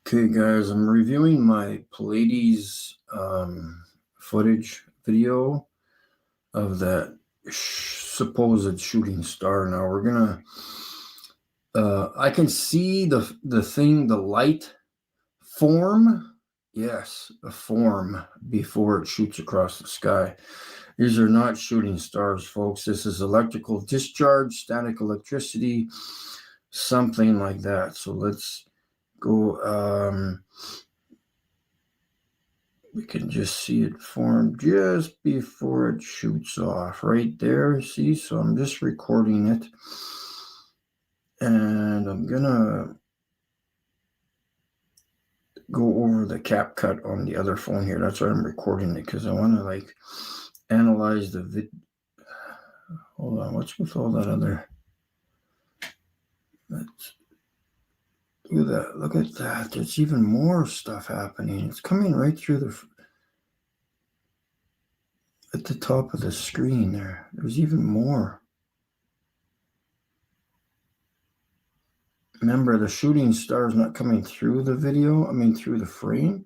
Okay, guys, I'm reviewing my Pleiades footage video of that supposed shooting star. Now we're gonna. I can see the thing, the light form. Yes, a form before it shoots across the sky. These are not shooting stars, folks. This is electrical discharge, static electricity, something like that. So let's go. We can just see it form just before it shoots off right there. See, so I'm just recording it, and I'm gonna go over the cap cut on the other phone here. That's why I'm recording it, because I want to like analyze the vid. Hold on, what's with all that other? Let's do that. Look at that. There's even more stuff happening. It's coming right through at the top of the screen there. There's even more. Remember, the shooting star is not coming through the video. I mean, through the frame.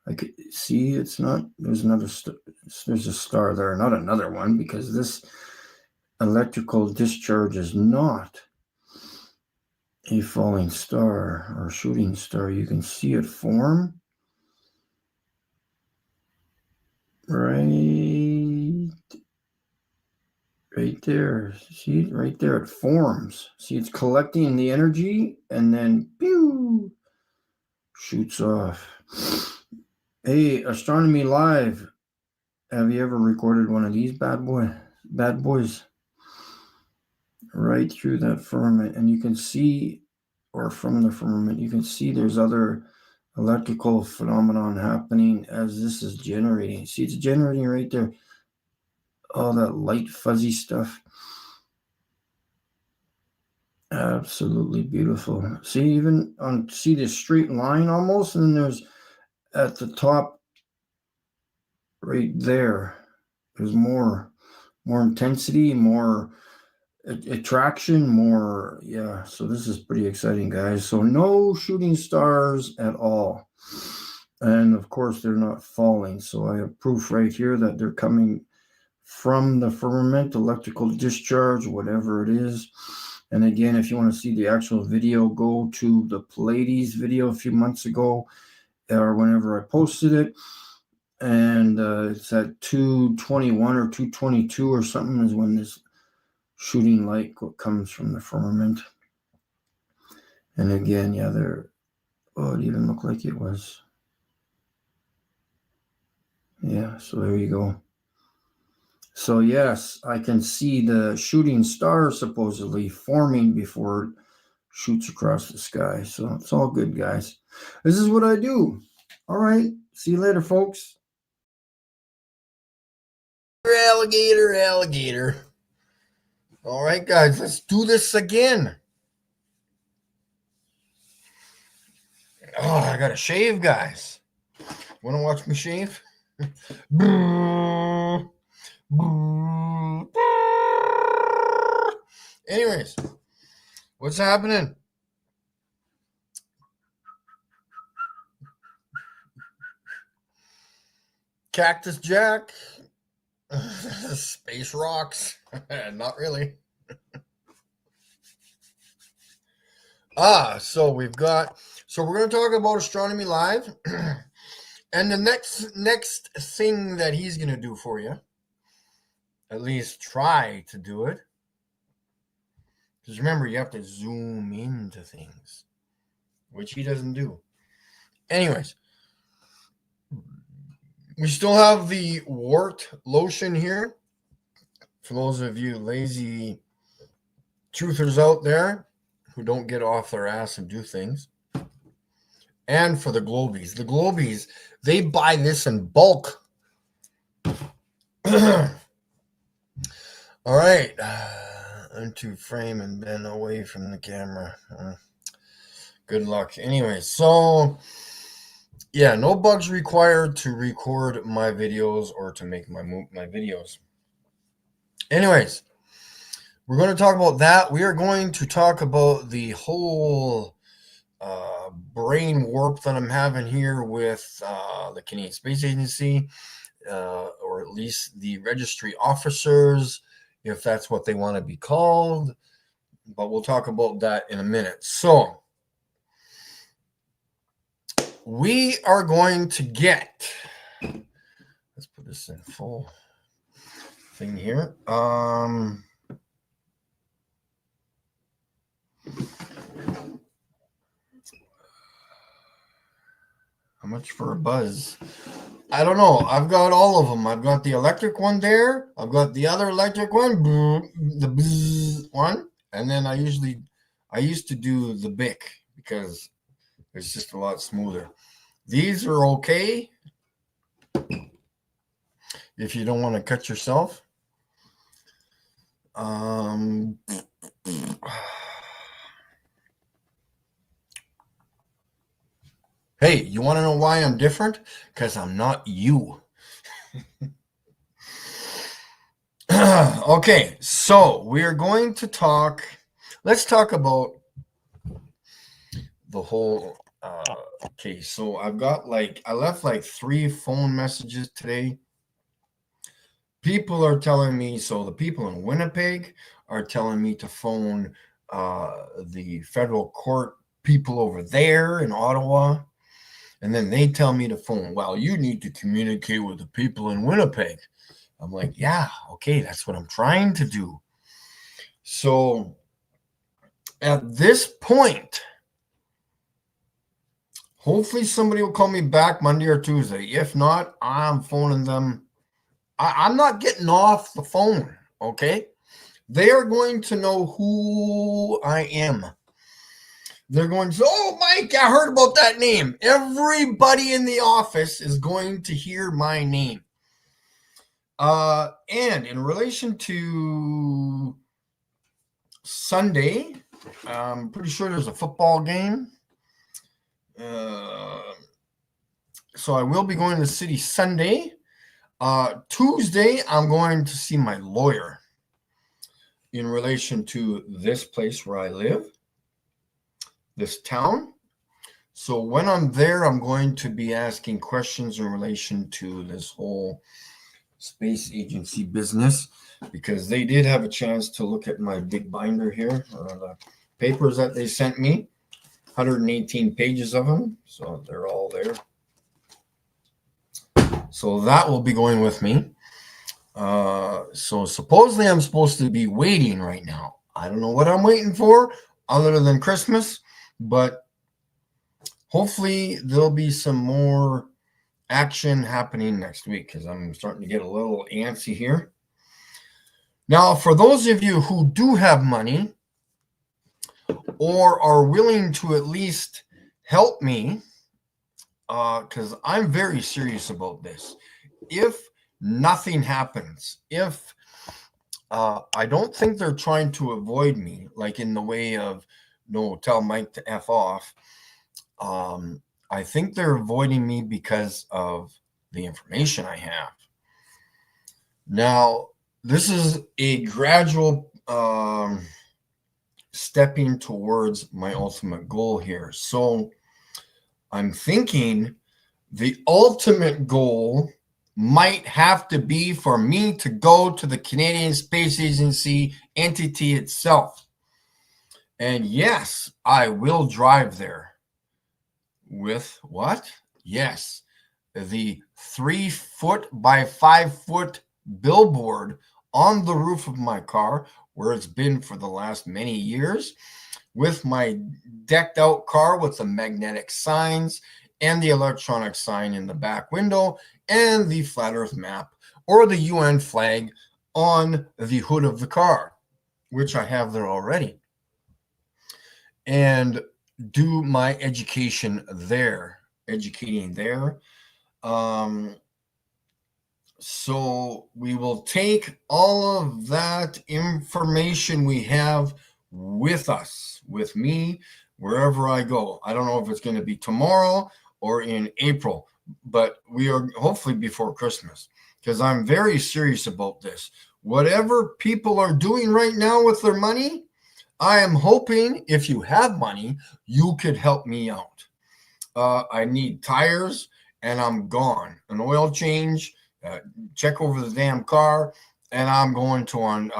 I could see it's not. There's another. There's a star there, not another one, because this electrical discharge is not a falling star or shooting star. You can see it form right there. See, right there, it forms. See, it's collecting the energy and then pew, shoots off. Hey, Astronomy Live, have you ever recorded one of these bad boys? Right through that firmament, and you can see, or from the firmament, you can see there's other electrical phenomenon happening as this is generating. See, it's generating right there. All that light fuzzy stuff. Absolutely beautiful. See, even see this straight line almost, and then there's at the top right there, there's more intensity, more attraction, more. Yeah, so this is pretty exciting, guys. So no shooting stars at all, and of course they're not falling. So I have proof right here that they're coming from the firmament, electrical discharge, whatever it is. And again, if you want to see the actual video, go to the Pleiades video a few months ago, or whenever I posted it, and it's at 221 or 222 or something is when this shooting light comes from the firmament. And again, yeah, it even looked like it was. Yeah, so there you go. So yes, I can see the shooting star supposedly forming before it shoots across the sky. So it's all good, guys. This is what I do. All right, see you later, folks. Alligator. All right, guys, let's do this again. Oh, I gotta shave, guys. Want to watch me shave? Anyways, what's happening? Cactus Jack, Space Rocks. Not really. So we're going to talk about Astronomy Live. And the next thing that he's going to do for you, at least try to do it, because remember, you have to zoom into things, which he doesn't do. Anyways, we still have the wart lotion here. For those of you lazy truthers out there who don't get off their ass and do things. And for the Globies, they buy this in bulk. All right. Into frame and then away from the camera. Good luck. Anyway, so yeah, no bugs required to record my videos or to make my videos. Anyways, we're going to talk about that. We are going to talk about the whole brain warp that I'm having here with the Canadian Space Agency, or at least the registry officers, if that's what they want to be called. But we'll talk about that in a minute. So we are going to get, let's put this in full thing here. How much for a buzz? I don't know. I've got all of them. I've got the electric one there. I've got the other electric one, the bzz one, and then I used to do the Bic because it's just a lot smoother. These are okay if you don't want to cut yourself. Hey, you want to know why I'm different? Because I'm not you. Okay, so we're going to talk. Let's talk about the whole case. So I left like 3 phone messages today. People are telling me, so the people in Winnipeg are telling me to phone the federal court people over there in Ottawa. And then they tell me to phone, well, you need to communicate with the people in Winnipeg. I'm like, yeah, okay, that's what I'm trying to do. So at this point, hopefully somebody will call me back Monday or Tuesday. If not, I'm phoning them. I'm not getting off the phone, okay? They are going to know who I am. They're going to say, oh, Mike, I heard about that name. Everybody in the office is going to hear my name. And in relation to Sunday, I'm pretty sure there's a football game. So I will be going to the city Sunday. Tuesday, I'm going to see my lawyer in relation to this place where I live, this town. So when I'm there, I'm going to be asking questions in relation to this whole space agency business, because they did have a chance to look at my big binder here, the papers that they sent me, 118 pages of them. So they're all there. So that will be going with me. So supposedly I'm supposed to be waiting right now. I don't know what I'm waiting for other than Christmas, but hopefully there'll be some more action happening next week, because I'm starting to get a little antsy here. Now, for those of you who do have money or are willing to at least help me, because I'm very serious about this. If nothing happens, if I don't think they're trying to avoid me, like in the way of, no, tell Mike to F off. I think they're avoiding me because of the information I have. Now, this is a gradual stepping towards my ultimate goal here. So I'm thinking the ultimate goal might have to be for me to go to the Canadian Space Agency entity itself. And yes, I will drive there. With what? Yes, the 3-foot by 5-foot billboard on the roof of my car, where it's been for the last many years, with my decked out car with the magnetic signs and the electronic sign in the back window and the flat earth map or the UN flag on the hood of the car, which I have there already. And do my educating there. So we will take all of that information we have with us, with me, wherever I go. I don't know if it's going to be tomorrow or in April, but we are hopefully before Christmas, because I'm very serious about this. Whatever people are doing right now with their money, I am hoping if you have money, you could help me out. I need tires, and I'm gone. An oil change, check over the damn car, and I'm going to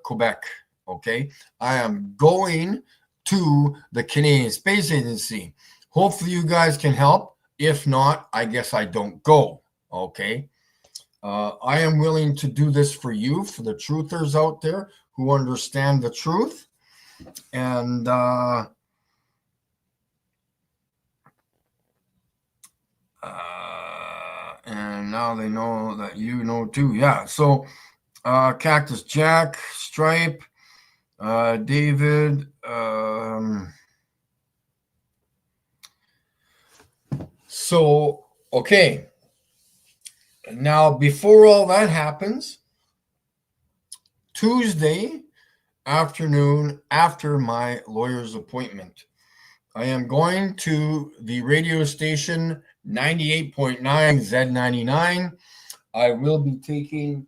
Quebec. Okay, I am going to the Canadian Space Agency. Hopefully, you guys can help. If not, I guess I don't go. Okay. I am willing to do this for you, for the truthers out there who understand the truth. And now they know that you know too. Yeah. So Cactus Jack, Stripe, David. So, okay. Now, before all that happens, Tuesday afternoon, after my lawyer's appointment, I am going to the radio station 98.9 Z99. I will be taking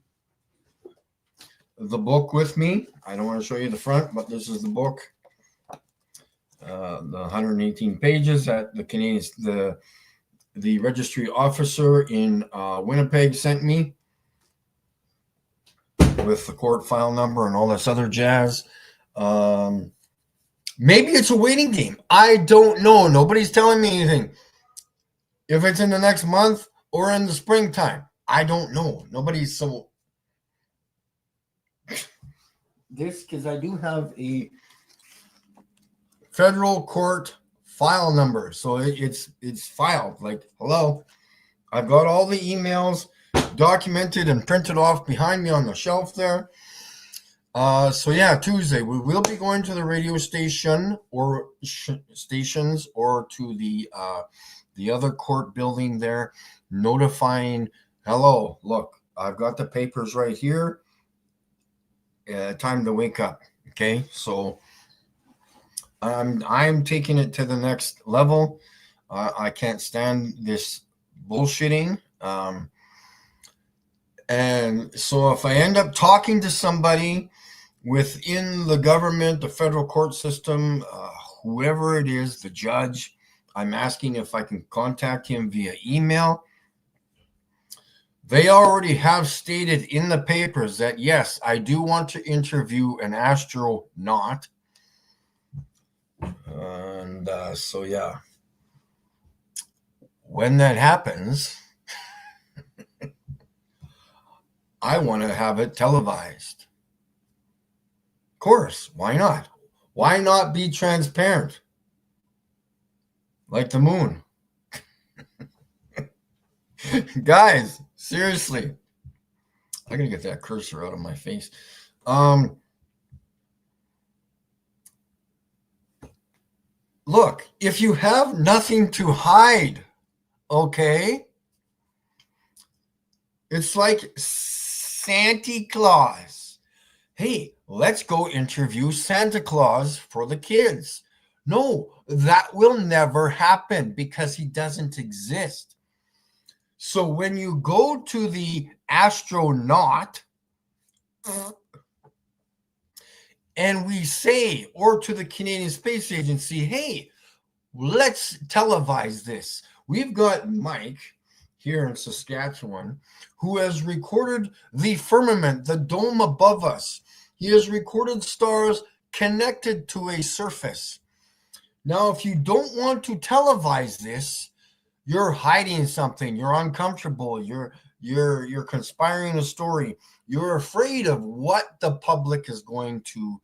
the book with me. I don't want to show you the front, but this is the book. The 118 pages that the Canadian, the registry officer in Winnipeg sent me with the court file number and all this other jazz. Maybe it's a waiting game. I don't know. Nobody's telling me anything. If it's in the next month or in the springtime, I don't know. Nobody's so... This, because I do have a federal court file number. So it's filed. Like, hello. I've got all the emails documented and printed off behind me on the shelf there. So yeah, Tuesday we will be going to the radio station or stations or to the other court building there, notifying, hello, look, I've got the papers right here. Time to wake up. Okay, so I'm taking it to the next level. I can't stand this bullshitting. And so if I end up talking to somebody within the government, the federal court system, whoever it is, the judge, I'm asking if I can contact him via email. They already have stated in the papers that, yes, I do want to interview an astronaut. And so, yeah, when that happens, I want to have it televised. Of course, why not? Why not be transparent? Like the moon. Guys, seriously. I gotta get that cursor out of my face. Look, if you have nothing to hide, okay? It's like Santa Claus. Hey, let's go interview Santa Claus for the kids. No, that will never happen because he doesn't exist. So when you go to the astronaut and we say, or to the Canadian Space Agency, hey, let's televise this. We've got Mike here in Saskatchewan who has recorded the firmament, the dome above us. He has recorded stars connected to a surface. Now, if you don't want to televise this, you're hiding something. You're uncomfortable. You're conspiring a story. You're afraid of what the public is going to,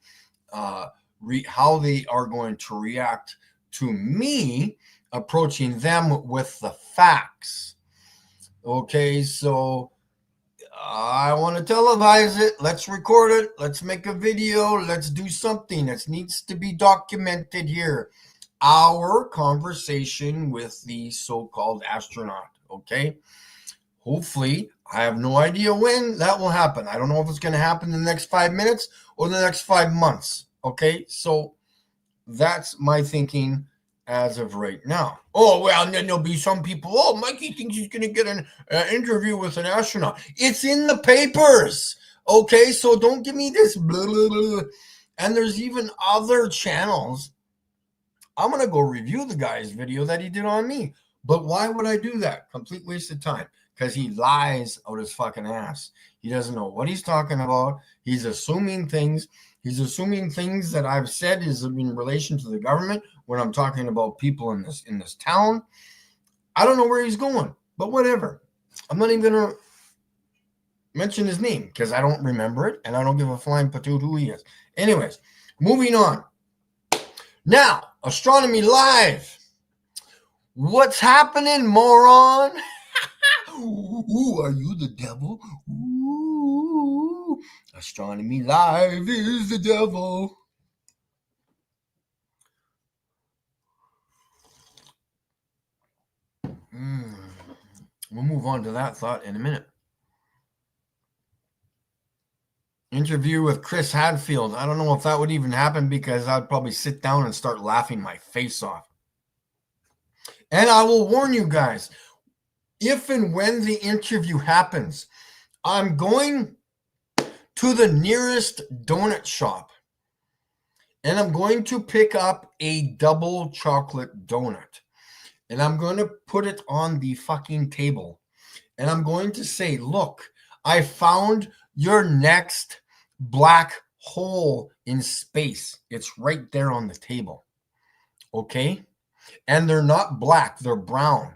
how they are going to react to me approaching them with the facts. Okay, so I want to televise it. Let's record it. Let's make a video. Let's do something that needs to be documented here. Our conversation with the so-called astronaut, okay? Hopefully, I have no idea when that will happen. I don't know if it's going to happen in the next 5 minutes or the next 5 months, okay? So that's my thinking as of right now. Oh, well, and then there'll be some people, oh, Mikey thinks he's going to get an interview with an astronaut. It's in the papers, okay? So don't give me this blah, blah, blah. And there's even other channels I'm going to go review the guy's video that he did on me. But why would I do that? Complete waste of time. Because he lies out his fucking ass. He doesn't know what he's talking about. He's assuming things. He's assuming things that I've said is in relation to the government when I'm talking about people in this town. I don't know where he's going, but whatever. I'm not even going to mention his name because I don't remember it and I don't give a flying patoot who he is. Anyways, moving on. Now, Astronomy Live. What's happening, moron? Ooh, are you the devil? Ooh, Astronomy Live is the devil. We'll move on to that thought in a minute. Interview with Chris Hadfield. I don't know if that would even happen because I'd probably sit down and start laughing my face off. And I will warn you guys, if and when the interview happens, I'm going to the nearest donut shop and I'm going to pick up a double chocolate donut and I'm going to put it on the fucking table and I'm going to say, look, I found your next black hole in space. It's right there on the table. Okay? And they're not black, they're brown.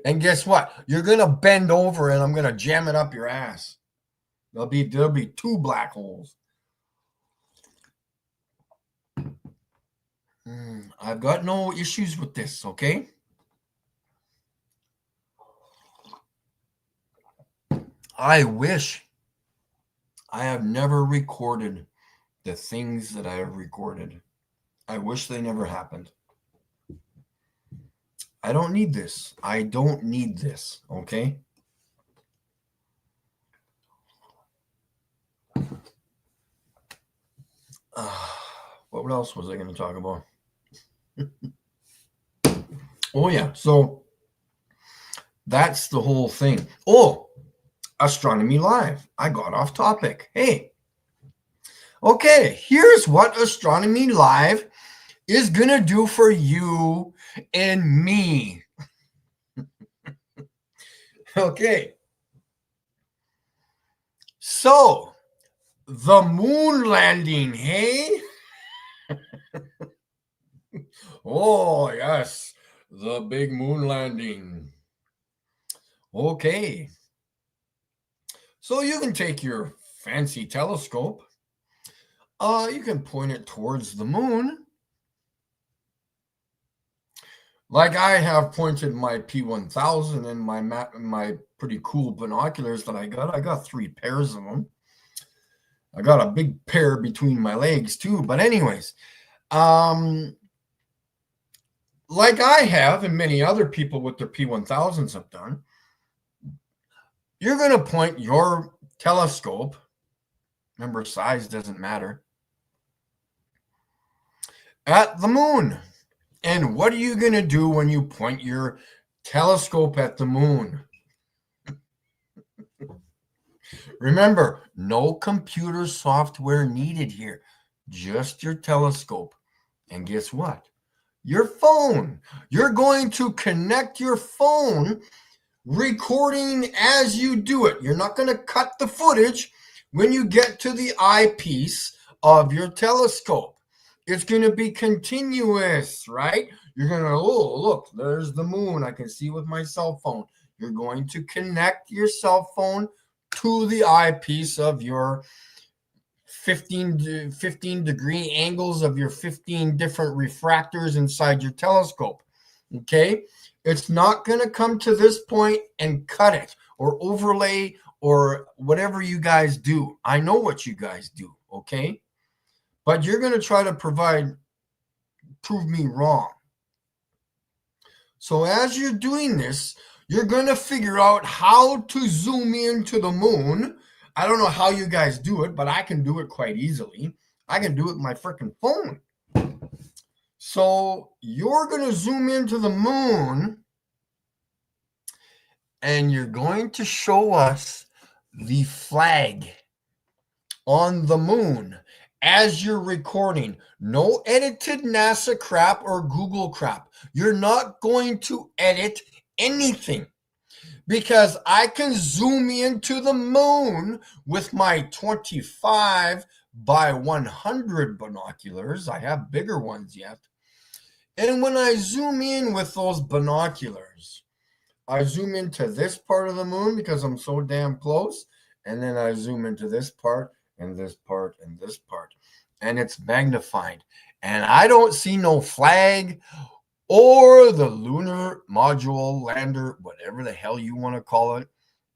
And guess what? You're going to bend over and I'm going to jam it up your ass. There'll be two black holes. I've got no issues with this, okay? I wish I have never recorded the things that I have recorded. I wish they never happened. I don't need this. I don't need this, okay? What else was I going to talk about? Oh, yeah. So that's the whole thing. Oh, Astronomy Live. I got off topic. Hey. Okay, here's what Astronomy Live is going to do for you and me. Okay. So, the moon landing, hey? Oh, yes, the big moon landing. Okay. So you can take your fancy telescope. You can point it towards the moon. Like I have pointed my P1000 and my pretty cool binoculars that I got. I got 3 pairs of them. I got a big pair between my legs too. But anyways, like I have and many other people with their P1000s have done, you're going to point your telescope, remember size doesn't matter, at the moon. And what are you going to do when you point your telescope at the moon? Remember, no computer software needed here, just your telescope. And guess what? Your phone. You're going to connect your phone, recording as you do it. You're not going to cut the footage when you get to the eyepiece of your telescope. It's going to be continuous, right? You're going to, oh, look, there's the moon. I can see with my cell phone. You're going to connect your cell phone to the eyepiece of your 15 degree angles of your 15 different refractors inside your telescope. Okay? It's not going to come to this point and cut it or overlay or whatever you guys do. I know what you guys do, okay? But you're going to try to prove me wrong. So as you're doing this, you're going to figure out how to zoom into the moon. I don't know how you guys do it, but I can do it quite easily. I can do it with my freaking phone. So you're going to zoom into the moon and you're going to show us the flag on the moon. as you're recording. No edited NASA crap or Google crap. You're not going to edit anything, because I can zoom into the moon with my 25 by 100 binoculars. I have bigger ones yet. And when I zoom in with those binoculars, I zoom into this part of the moon because I'm so damn close. And then I zoom into this part and this part and this part. And it's magnified. And I don't see no flag or the lunar module lander, whatever the hell you want to call it,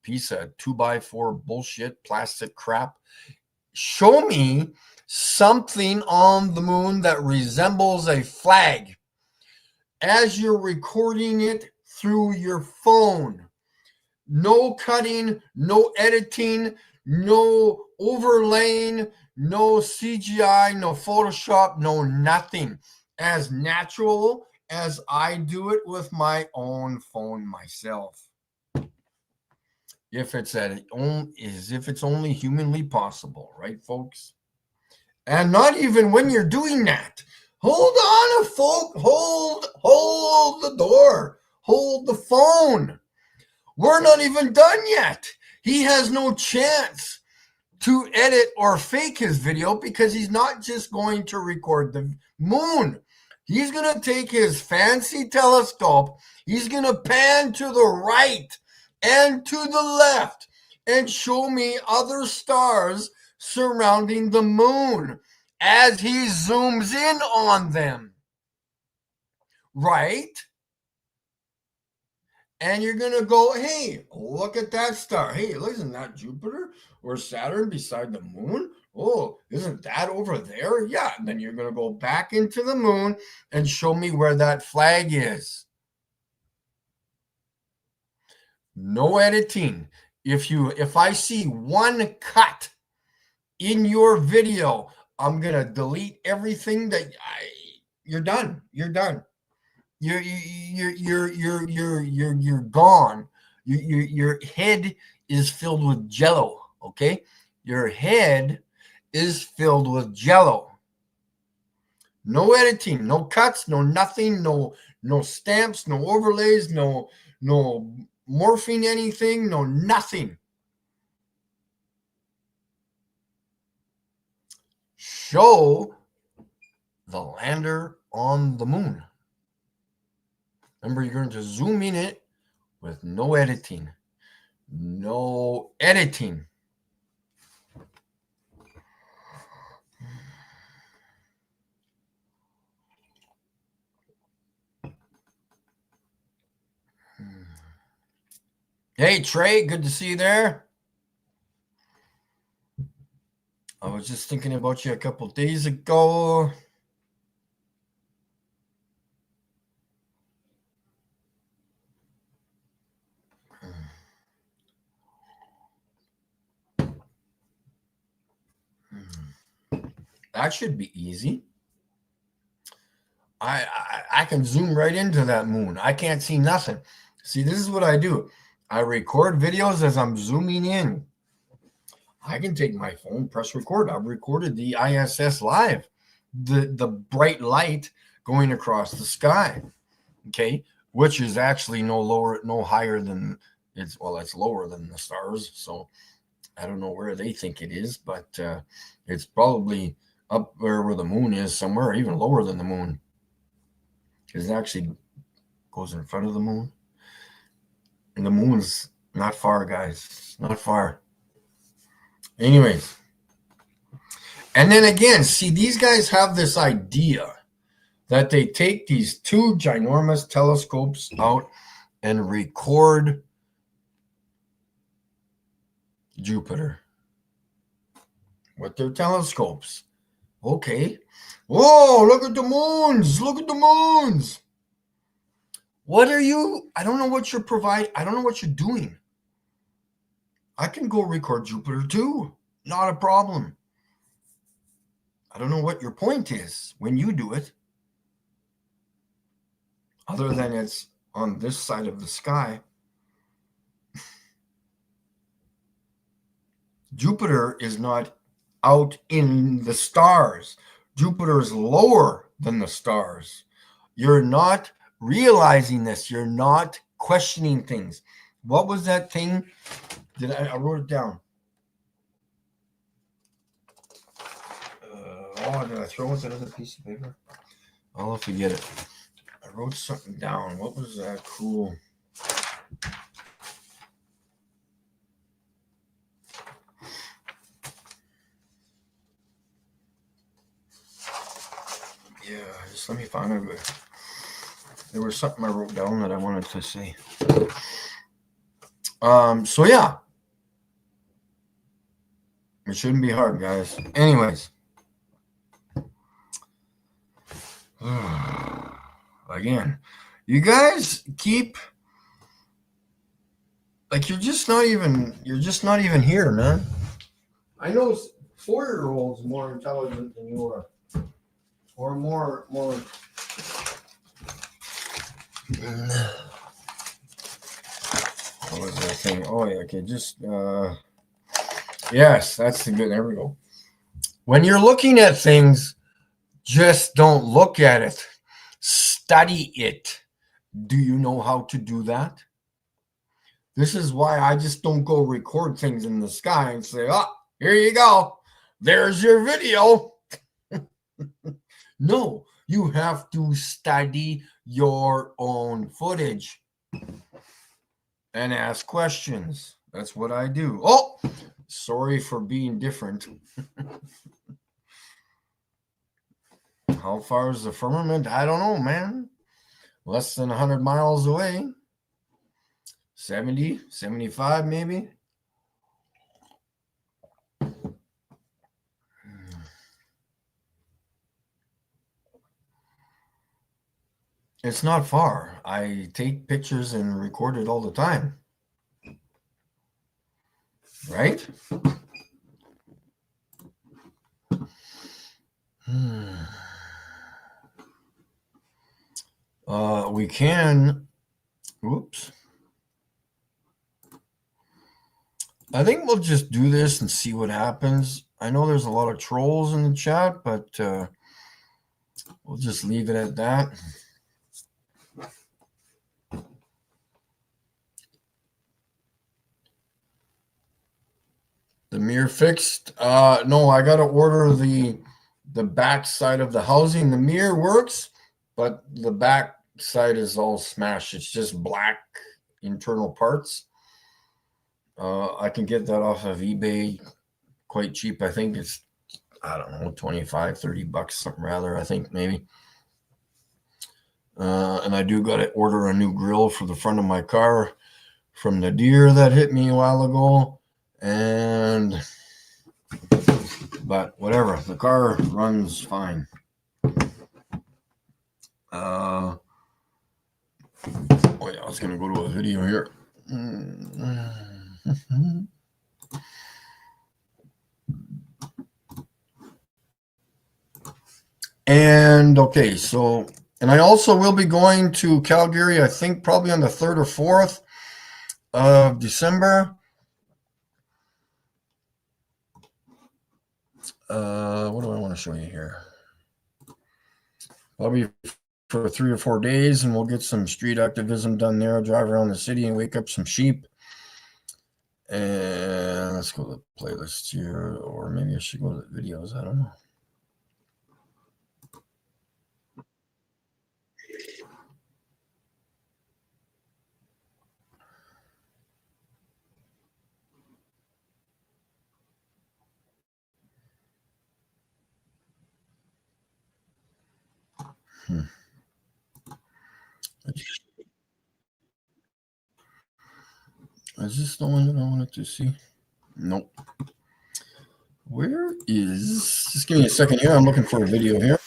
piece of 2x4 bullshit plastic crap. Show me something on the moon that resembles a flag as you're recording it through your phone. No cutting, no editing, no overlaying, no CGI, no Photoshop, no nothing. As natural as I do it with my own phone myself. If it's only humanly possible, right, folks? And not even when you're doing that. Hold on, folks. Hold the door. Hold the phone. We're not even done yet. He has no chance to edit or fake his video because he's not just going to record the moon. He's going to take his fancy telescope. He's going to pan to the right and to the left and show me other stars surrounding the moon as he zooms in on them. Right? And you're going to go, hey, look at that star. Hey, isn't that Jupiter or Saturn beside the moon? Oh, isn't that over there? Yeah. And then you're going to go back into the moon and show me where that flag is. No editing. If I see one cut in your video, I'm going to delete everything you're done. You're done. You're gone. Your head is filled with jello. Okay, your head is filled with jello. No editing, no cuts, no nothing, no stamps, no overlays, no morphing anything, no nothing. Show the lander on the moon. Remember, you're going to zoom in it with no editing. No editing. Hey, Trey, good to see you there. I was just thinking about you a couple days ago. That should be easy. I can zoom right into that moon. I can't see nothing. See, this is what I do. I record videos as I'm zooming in. I can take my phone, press record. I've recorded the ISS live, the bright light going across the sky. Okay, which is actually no higher than it's lower than the stars. So I don't know where they think it is, but it's probably up there where the moon is, somewhere even lower than the moon. It actually goes in front of the moon. And the moon's not far, guys. Not far. Anyways. And then again, see, these guys have this idea that they take these two ginormous telescopes out and record Jupiter with their telescopes. Okay. Whoa, look at the moons. Look at the moons. What are you? I don't know what you're providing. I don't know what you're doing. I can go record Jupiter too. Not a problem. I don't know what your point is when you do it. Other than it's on this side of the sky. Jupiter is not out in the stars. Jupiter is lower than the stars. You're not realizing this. You're not questioning things. What was that thing? I wrote it down. Did I throw it another piece of paper? I'll forget it. I wrote something down. What was that cool? Yeah, just let me find it. There was something I wrote down that I wanted to say. So yeah. It shouldn't be hard, guys. Anyways. Again, you guys keep like you're just not even here, man. I know 4-year-olds more intelligent than you are. Or more what was that thing? Oh yeah, okay, just yes, that's the good. There we go. When you're looking at things, just don't look at it. Study it. Do you know how to do that? This is why I just don't go record things in the sky and say, oh, here you go. There's your video. No, you have to study your own footage and ask questions. That's what I do. Oh, sorry for being different. How far is the firmament? I don't know, man. Less than 100 miles away. 70, 75 maybe. It's not far. I take pictures and record it all the time. Right? We can. Whoops. I think we'll just do this and see what happens. I know there's a lot of trolls in the chat, but we'll just leave it at that. The mirror fixed? No, I got to order the back side of the housing. The mirror works, but the back side is all smashed. It's just black internal parts. I can get that off of eBay quite cheap. I think it's, I don't know, 25, 30 bucks, something rather, I think maybe. And I do got to order a new grill for the front of my car from the deer that hit me a while ago. But whatever, the car runs fine. Oh yeah, I was gonna go to a video here. And okay, so, and I also will be going to Calgary, I think probably on the 3rd or 4th of December. What do I want to show you here? I'll be for 3 or 4 days, and we'll get some street activism done there. I'll drive around the city and wake up some sheep. And let's go to the playlist here, or maybe I should go to the videos. I don't know. Is this the one that I wanted to see? Nope. Where is, just give me a second here. I'm looking for a video here.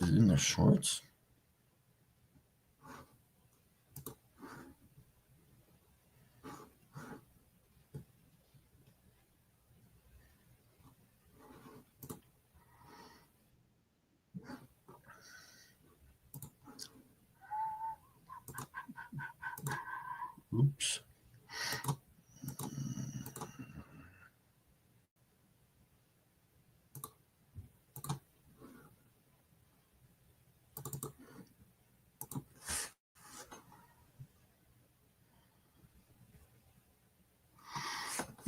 Is it in the shorts? Oops.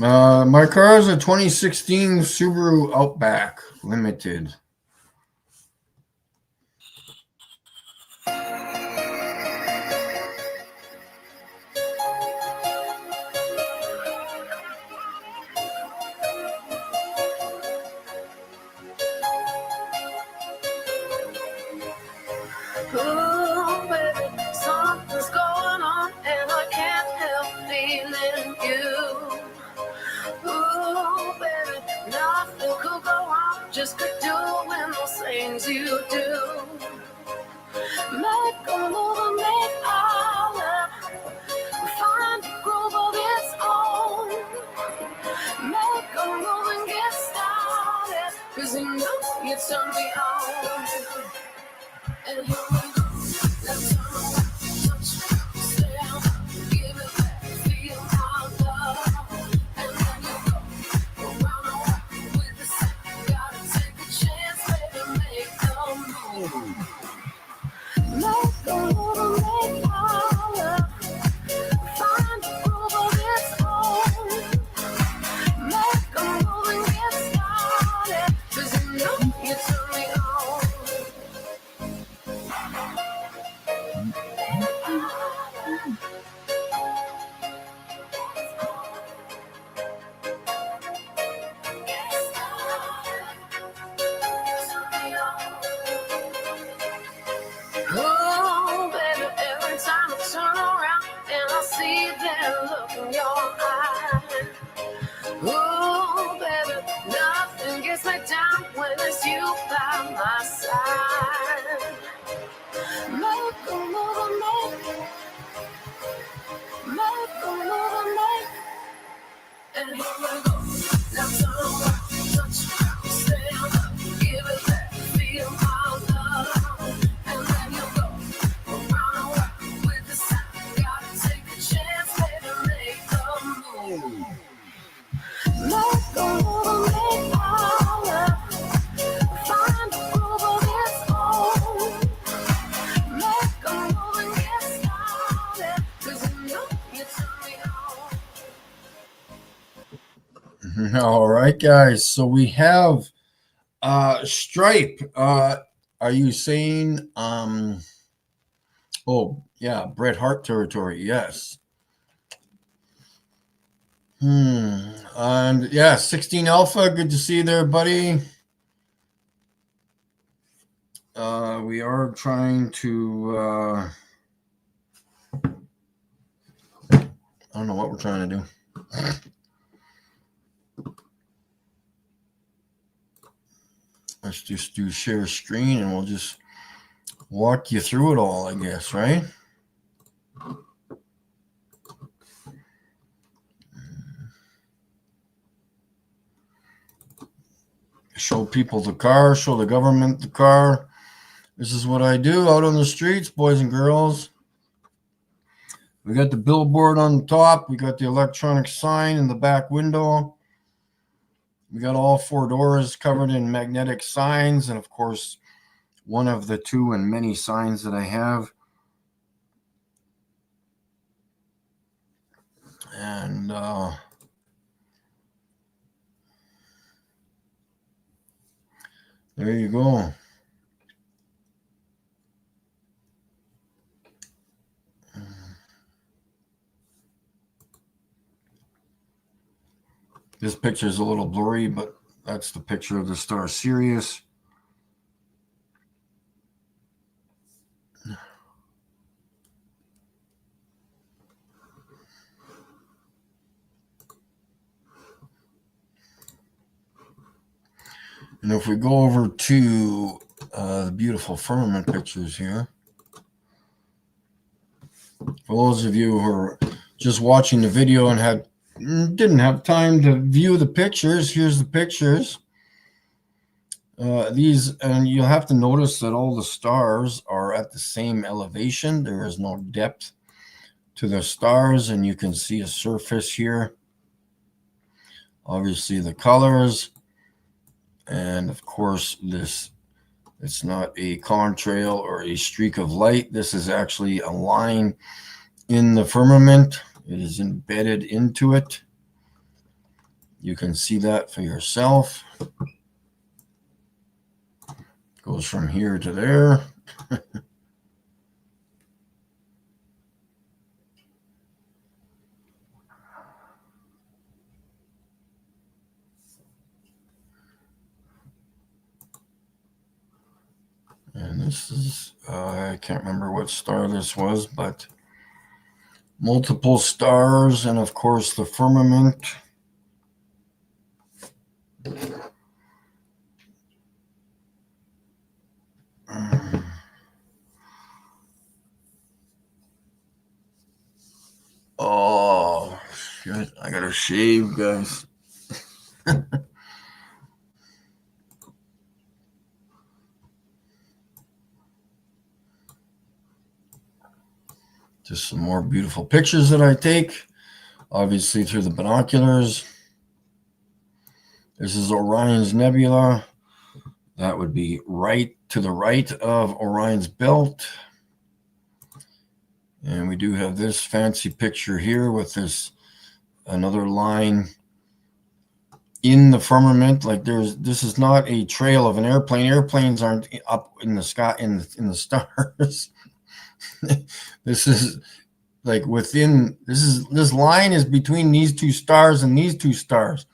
My car is a 2016 Subaru Outback Limited. Ooh, baby, something's going on and I can't help feeling you. Ooh, baby, nothing could go wrong, just keep doing those things you do. Make a move and make our love, find a groove of its own. Make a move and get started, 'cause you know you turn me on. And here we go. Let's turn around, touch, stay out, give it back, feel our love. And then you go around and round with the sound. Gotta take a chance, baby, make a move. Make a move and make our love, find a groove of its own. Make a move and get started, 'cause you know you turn me on. Oh, baby, every time I turn around and I see that look in your eye. Oh, baby, nothing gets me down when it's you by my side. Make a move and make a move and make. And here we go. Now turn around, touch, stay on up, give it back, feel my love. And then you go around and round with the sound. Gotta take a chance, baby, make a move. Make a move and make our love, find a groove of its own. Make a move and get started, 'cause you know you turn me on. All right, guys. So we have Stripe. Are you saying oh yeah, Bret Hart territory, yes. And yeah, 16 Alpha, good to see you there, buddy. We are trying to I don't know what we're trying to do. Let's just do share screen and we'll just walk you through it all, I guess, right? Show people the car, show the government the car. This is what I do out on the streets, boys and girls. We got the billboard on the top. We got the electronic sign in the back window. We got all four doors covered in magnetic signs, and of course, one of the two and many signs that I have. And there you go. This picture is a little blurry, but that's the picture of the star Sirius. And if we go over to the beautiful firmament pictures here, for those of you who are just watching the video and didn't have time to view the pictures, here's the pictures. These, and you'll have to notice that all the stars are at the same elevation. There is no depth to the stars, and you can see a surface here. Obviously the colors, and of course this, it's not a contrail or a streak of light. This is actually a line in the firmament. It is embedded into it. You can see that for yourself. Goes from here to there. And this is, I can't remember what star this was, but multiple stars, and of course the firmament. Oh, shit. I gotta shave, guys. Just some more beautiful pictures that I take, obviously through the binoculars. This is Orion's Nebula. That would be right to the right of Orion's belt. And we do have this fancy picture here with this another line in the firmament. Like this is not a trail of an airplane. Airplanes aren't up in the sky in the stars. This is like within, this line is between these two stars and these two stars.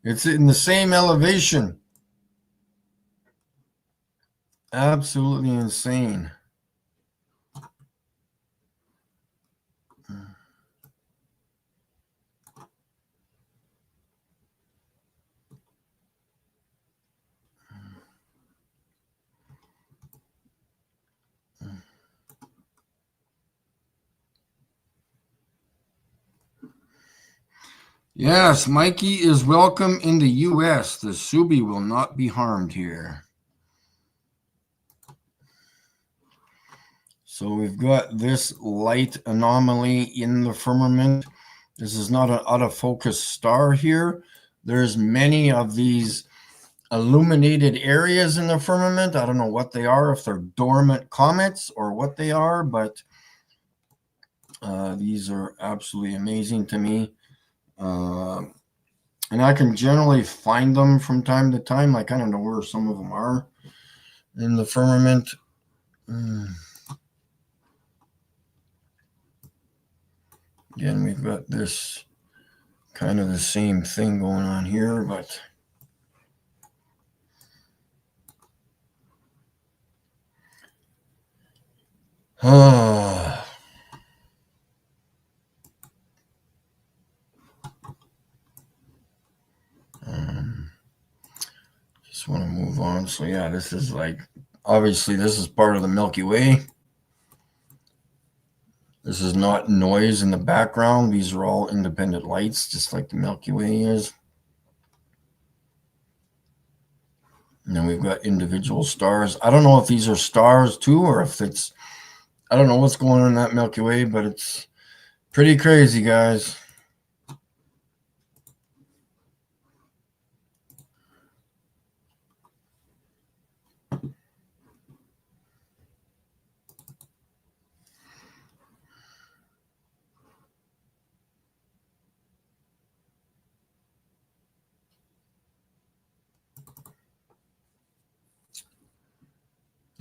It's in the same elevation. Absolutely insane. Yes, Mikey is welcome in the U.S. The Subi will not be harmed here. So we've got this light anomaly in the firmament. This is not an out of focus star here. There's many of these illuminated areas in the firmament. I don't know what they are, if they're dormant comets or what they are, but these are absolutely amazing to me. And I can generally find them from time to time. I kind of know where some of them are in the firmament. Again, we've got this kind of the same thing going on here, but just want to move on. So yeah, this is like, obviously this is part of the Milky Way. This is not noise in the background. These are all independent lights, just like the Milky Way is. And then we've got individual stars. I don't know if these are stars too, or if it's, I don't know what's going on in that Milky Way, but it's pretty crazy, guys.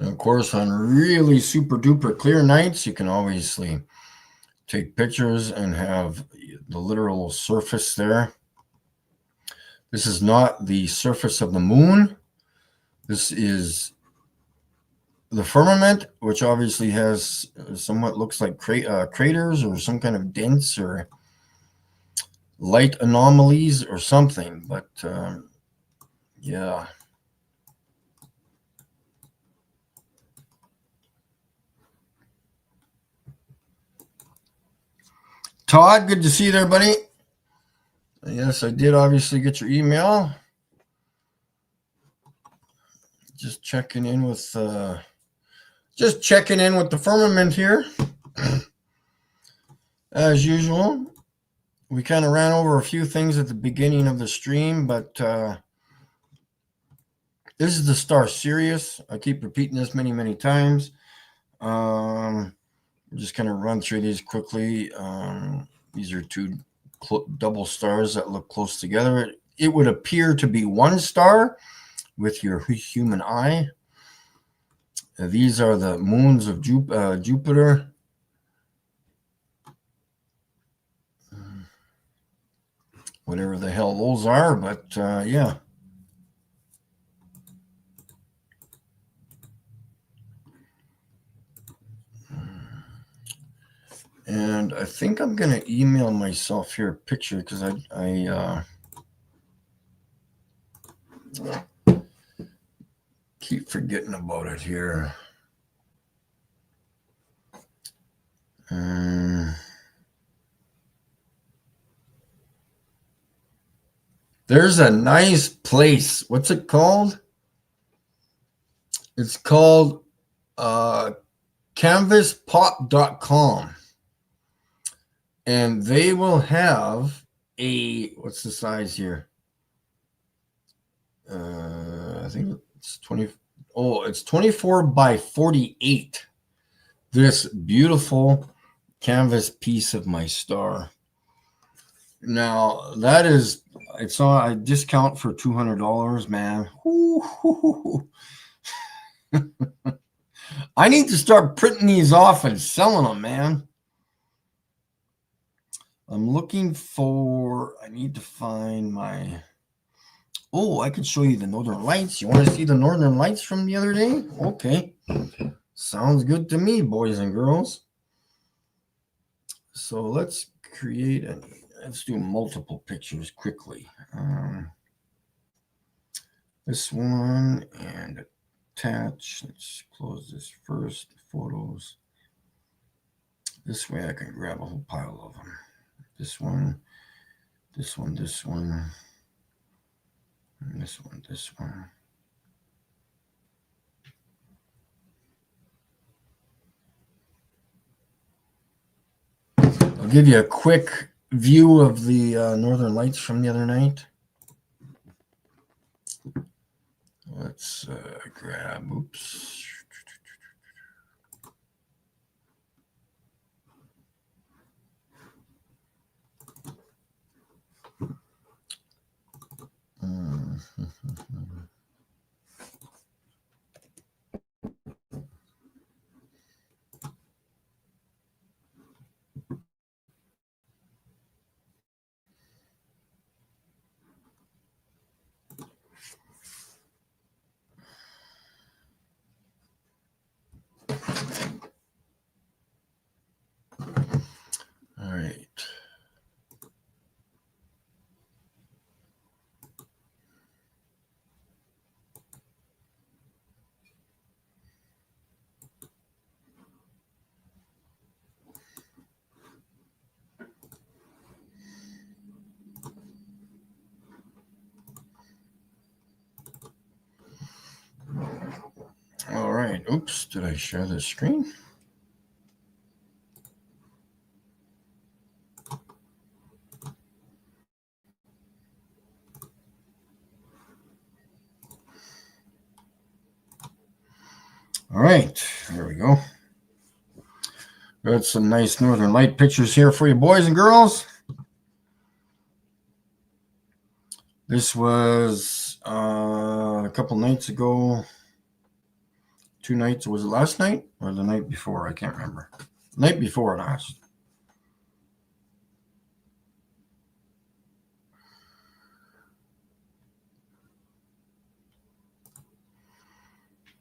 And of course, on really super duper clear nights, you can obviously take pictures and have the literal surface there. This is not the surface of the moon. This is the firmament, which obviously has somewhat looks like craters or some kind of dents or light anomalies or something. But yeah. Todd, good to see you there, buddy. Yes, I did obviously get your email. Just checking in with the firmament here. As usual, we kind of ran over a few things at the beginning of the stream, but this is the star Sirius. I keep repeating this many times. Just kind of run through these quickly. These are two double stars that look close together. It would appear to be one star with your human eye. These are the moons of Jupiter. Whatever the hell those are, but yeah. And I think I'm going to email myself here a picture because I keep forgetting about it here. There's a nice place. What's it called? It's called canvaspop.com. And they will have what's the size here? I think it's 20. Oh, it's 24 by 48. This beautiful canvas piece of my star. Now that is, it's on a discount for $200, man. I need to start printing these off and selling them, man. I'm looking for, I need to find my, oh, I could show you the Northern Lights. You want to see the Northern Lights from the other day? Okay. Sounds good to me, boys and girls. So let's let's do multiple pictures quickly. This one and attach. Let's close this first, photos. This way I can grab a whole pile of them. This one, this one, this one, and this one, this one. I'll give you a quick view of the Northern Lights from the other night. Let's grab, oops. All right. All right. Oops, did I share the screen? All right, there we go. Got some nice Northern Light pictures here for you, boys and girls. This was a couple nights ago. 2 nights. Was it last night or the night before? I can't remember. Night before last.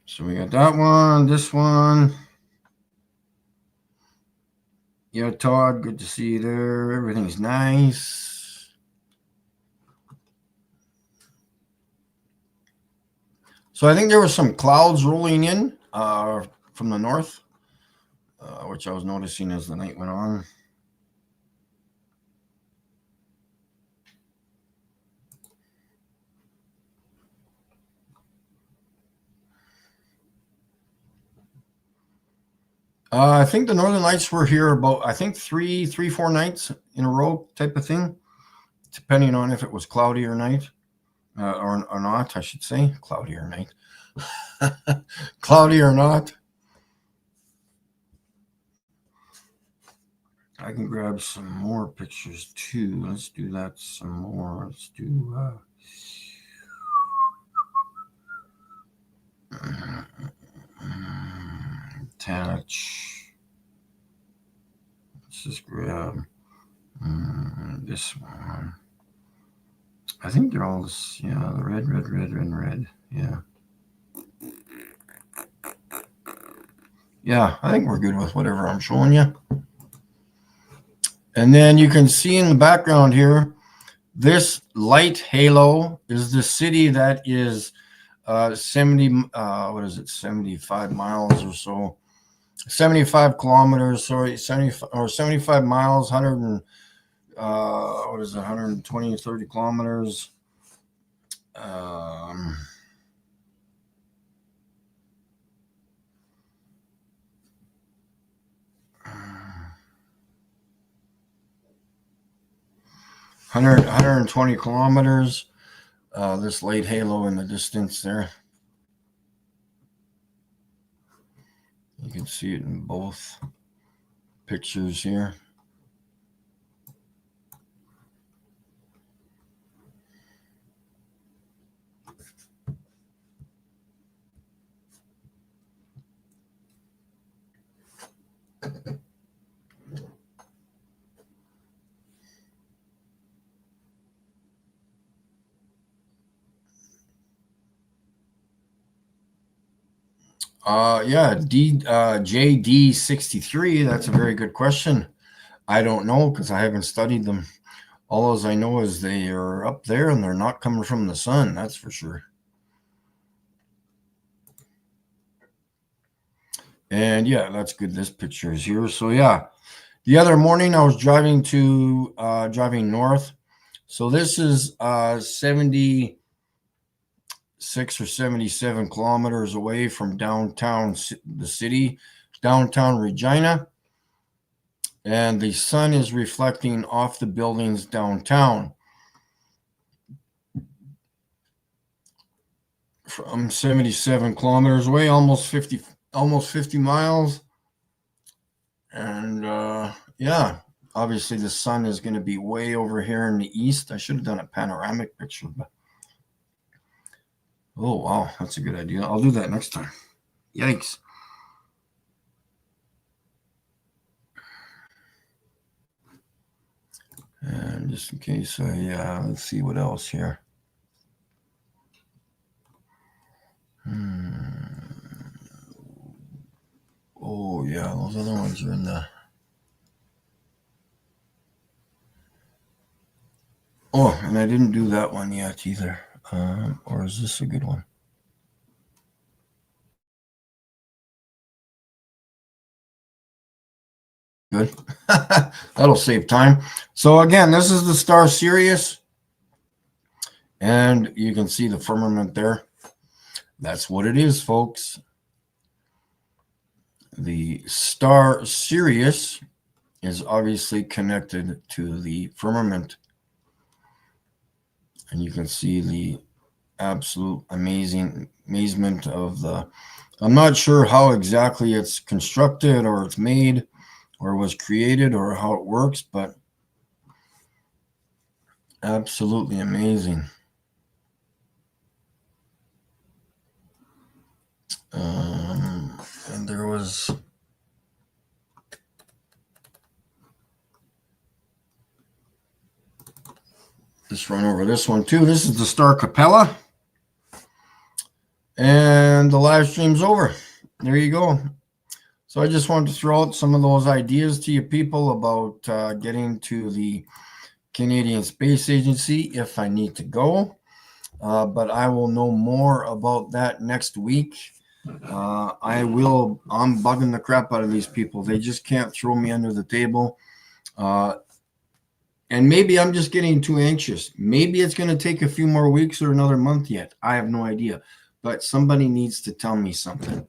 So we got that one, this one. Yeah, Todd, good to see you there. Everything's nice. So I think there were some clouds rolling in from the north, which I was noticing as the night went on. I think the Northern Lights were here about, I think 4 nights in a row type of thing, depending on if it was cloudy or night, or not, I should say. Cloudy or night. Cloudy or not. I can grab some more pictures too. Let's do that some more. Let's do attach. Let's just grab this one. I think they're all yeah, the red, red, red, red, red. Yeah. Yeah, I think we're good with whatever I'm showing you. And then you can see in the background here, this light halo is the city that is 70, what is it, 75 miles or so. 75 kilometers, sorry, 70 or 75 miles, 100 and, what is it, 120, 30 kilometers. 120 kilometers. This light halo in the distance there. You can see it in both pictures here. Yeah, JD63. That's a very good question. I don't know because I haven't studied them. All as I know is they are up there and they're not coming from the sun. That's for sure. And yeah, that's good. This picture is here. So yeah, the other morning I was driving north. So this is 76 or 77 kilometers away from downtown the city, downtown Regina. And the sun is reflecting off the buildings downtown. From 77 kilometers away, almost 50 miles. And yeah, obviously the sun is going to be way over here in the east. I should have done a panoramic picture, but oh wow, that's a good idea. I'll do that next time. Yikes. And just in case let's see what else here. Oh yeah, those other ones are in the. Oh, and I didn't do that one yet either. Or is this a good one? Good. That'll save time. So again, this is the star Sirius. And you can see the firmament there. That's what it is, folks. The star Sirius is obviously connected to the firmament. And you can see the absolute amazement of the. I'm not sure how exactly it's constructed or it's made or was created or how it works, but absolutely amazing. And there was just run over this one too. This is the Star Capella. And the live stream's over. There you go. So I just wanted to throw out some of those ideas to you people about getting to the Canadian Space Agency if I need to go. But I will know more about that next week. I'm bugging the crap out of these people. They just can't throw me under the table. And maybe I'm just getting too anxious. Maybe it's going to take a few more weeks or another month yet. I have no idea. But somebody needs to tell me something.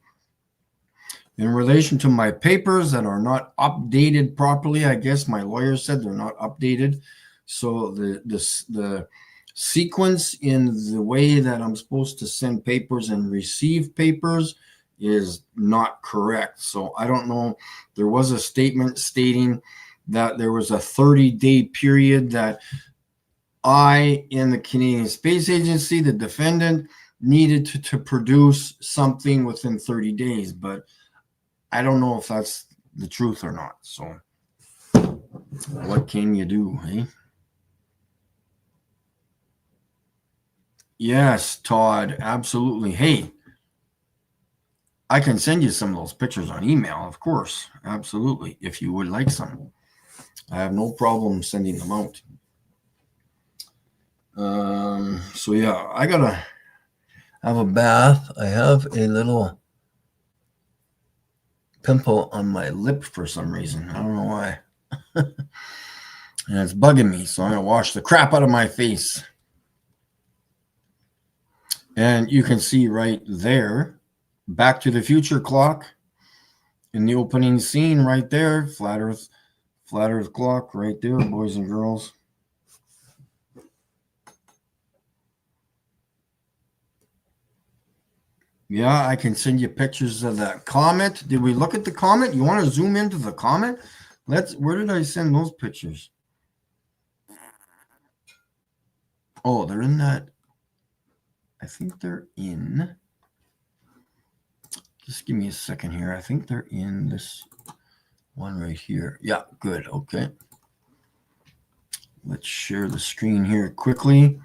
In relation to my papers that are not updated properly, I guess my lawyer said they're not updated. So the sequence in the way that I'm supposed to send papers and receive papers is not correct. So I don't know. There was a statement stating that there was a 30-day period that I and the Canadian Space Agency, the defendant, needed to produce something within 30 days. But I don't know if that's the truth or not. So what can you do, eh? Yes, Todd, absolutely. Hey, I can send you some of those pictures on email, of course. Absolutely. If you would like some, I have no problem sending them out. So yeah, I gotta have a bath. I have a little pimple on my lip for some reason. I don't know why. And it's bugging me, so I'm gonna wash the crap out of my face. And you can see right there, Back to the Future clock in the opening scene right there, flat Earth clock right there, boys and girls. Yeah, I can send you pictures of that comet. Did we look at the comet? You want to zoom into the comet? Where did I send those pictures? Oh, they're in that. I think they're in. Just give me a second here. I think they're in this one right here. Yeah, good. Okay. Let's share the screen here quickly.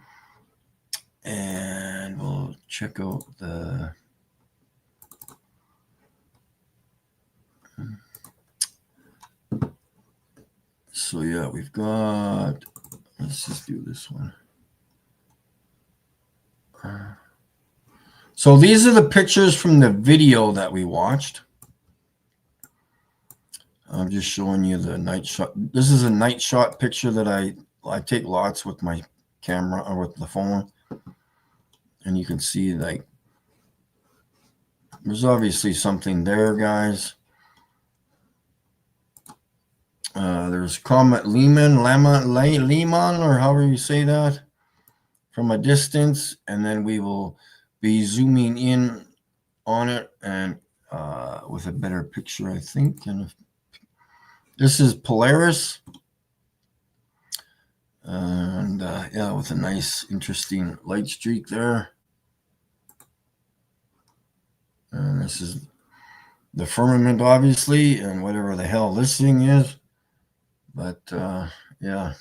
And we'll check out the. So yeah, we've got. Let's just do this one. So these are the pictures from the video that we watched. I'm just showing you the night shot. This is a night shot picture that I take lots with my camera or with the phone. And you can see like there's obviously something there, guys. There's Comet Lehman, or however you say that, from a distance, and then we will be zooming in on it and with a better picture, I think. And this is Polaris, and yeah, with a nice, interesting light streak there. And this is the firmament, obviously, and whatever the hell this thing is. But yeah.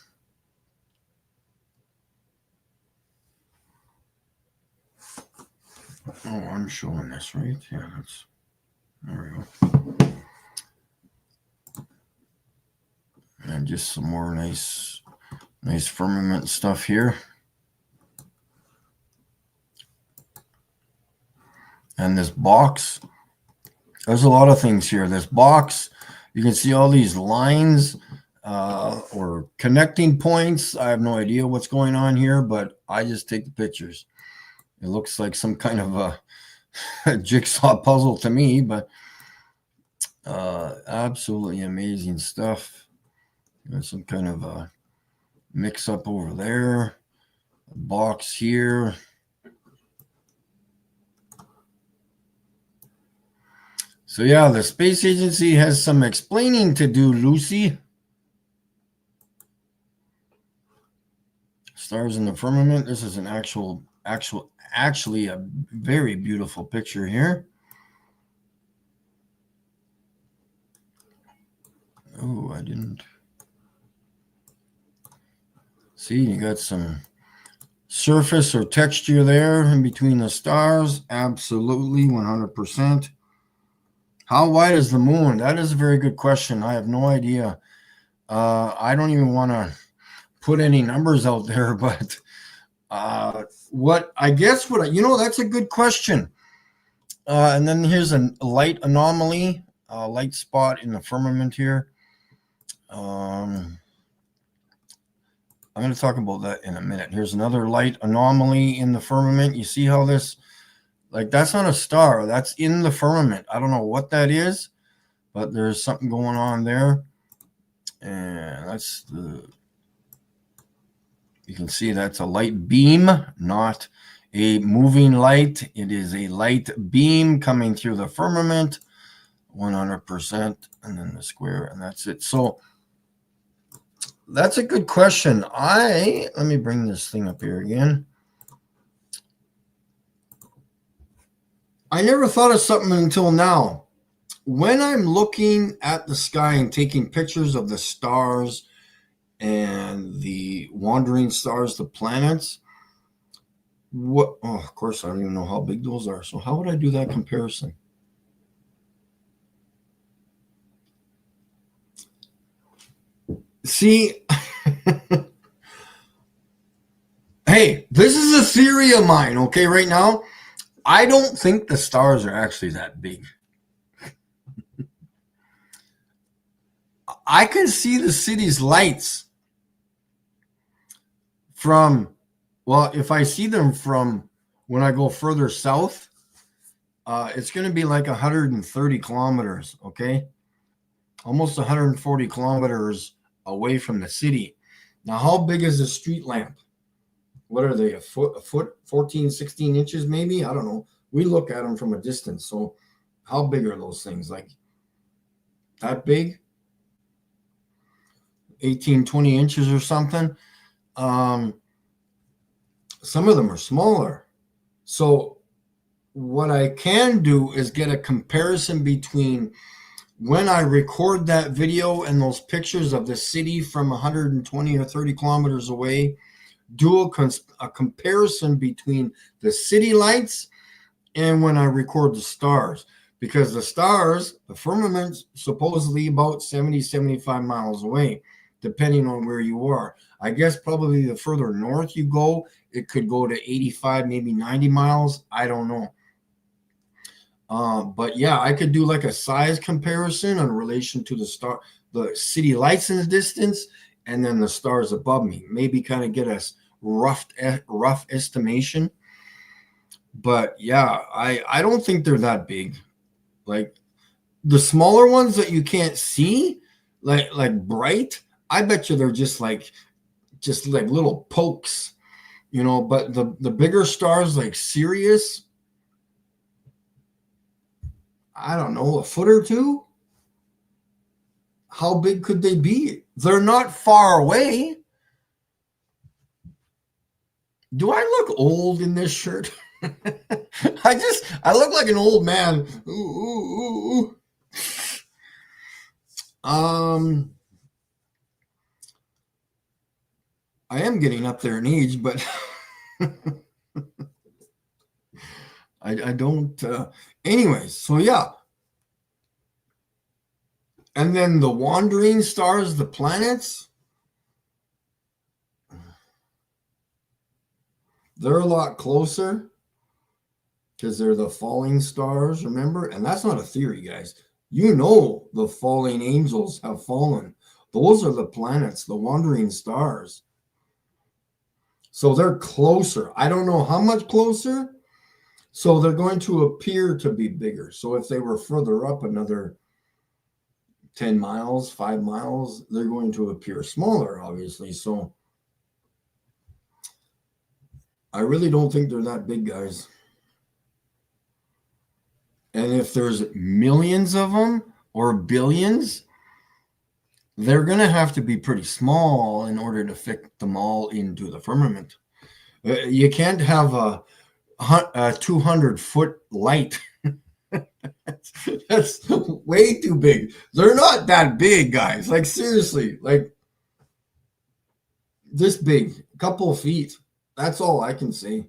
Oh, I'm showing this, right? Yeah, there we go. And just some more nice firmament stuff here. And this box, there's a lot of things here. This box, you can see all these lines or connecting points. I have no idea what's going on here, but I just take the pictures. It looks like some kind of a jigsaw puzzle to me, but absolutely amazing stuff. There's some kind of a mix up over there. A box here. So yeah, the space agency has some explaining to do, Lucy. Stars in the firmament. This is an actually a very beautiful picture here. Oh, I didn't see. You got some surface or texture there in between the stars. Absolutely, 100%. How wide is the moon? That is a very good question. I have no idea. I don't even want to put any numbers out there, but that's a good question. And then here's a light anomaly, light spot in the firmament here. I'm going to talk about that in a minute. Here's another light anomaly in the firmament. You see how this, like, that's not a star. That's in the firmament. I don't know what that is, but there's something going on there. And that's you can see that's a light beam, not a moving light. It is a light beam coming through the firmament, 100%, and then the square, and that's it. So that's a good question. Let me bring this thing up here again. I never thought of something until now. When I'm looking at the sky and taking pictures of the stars and the wandering stars, the planets, of course, I don't even know how big those are. So how would I do that comparison? See, hey, this is a theory of mine, okay, right now. I don't think the stars are actually that big. I can see the city's lights from, well, if I see them from when I go further south, it's going to be like 130 kilometers, okay? Almost 140 kilometers away from the city. Now, how big is a street lamp? What are they, a foot, 14, 16 inches maybe? I don't know. We look at them from a distance. So how big are those things? Like that big? 18, 20 inches or something? Some of them are smaller. So what I can do is get a comparison between when I record that video and those pictures of the city from 120 or 30 kilometers away, do a comparison between the city lights and when I record the stars. Because the stars, the firmament's supposedly about 70, 75 miles away, depending on where you are. I guess probably the further north you go, it could go to 85, maybe 90 miles. I don't know. But yeah, I could do like a size comparison in relation to the city lights in the distance, and then the stars above me. Maybe kind of get a rough estimation. But yeah, I don't think they're that big. Like the smaller ones that you can't see, like bright, I bet you they're just like little pokes, but the bigger stars like Sirius, I don't know, a foot or two. How big could they be? They're not far away. Do I look old in this shirt? I look like an old man. Ooh. I am getting up there in age, but I don't. Anyways, so yeah. And then the wandering stars, the planets, they're a lot closer because they're the falling stars, remember? And that's not a theory, guys. The falling angels have fallen. Those are the planets, the wandering stars. So they're closer. I don't know how much closer. So they're going to appear to be bigger. So if they were further up another 10 miles, 5 miles, they're going to appear smaller, obviously. So I really don't think they're that big, guys. And if there's millions of them or billions, they're going to have to be pretty small in order to fit them all into the firmament. You can't have a 200-foot light. That's way too big. They're not that big, guys. Like seriously, like this big, a couple of feet. That's all I can say.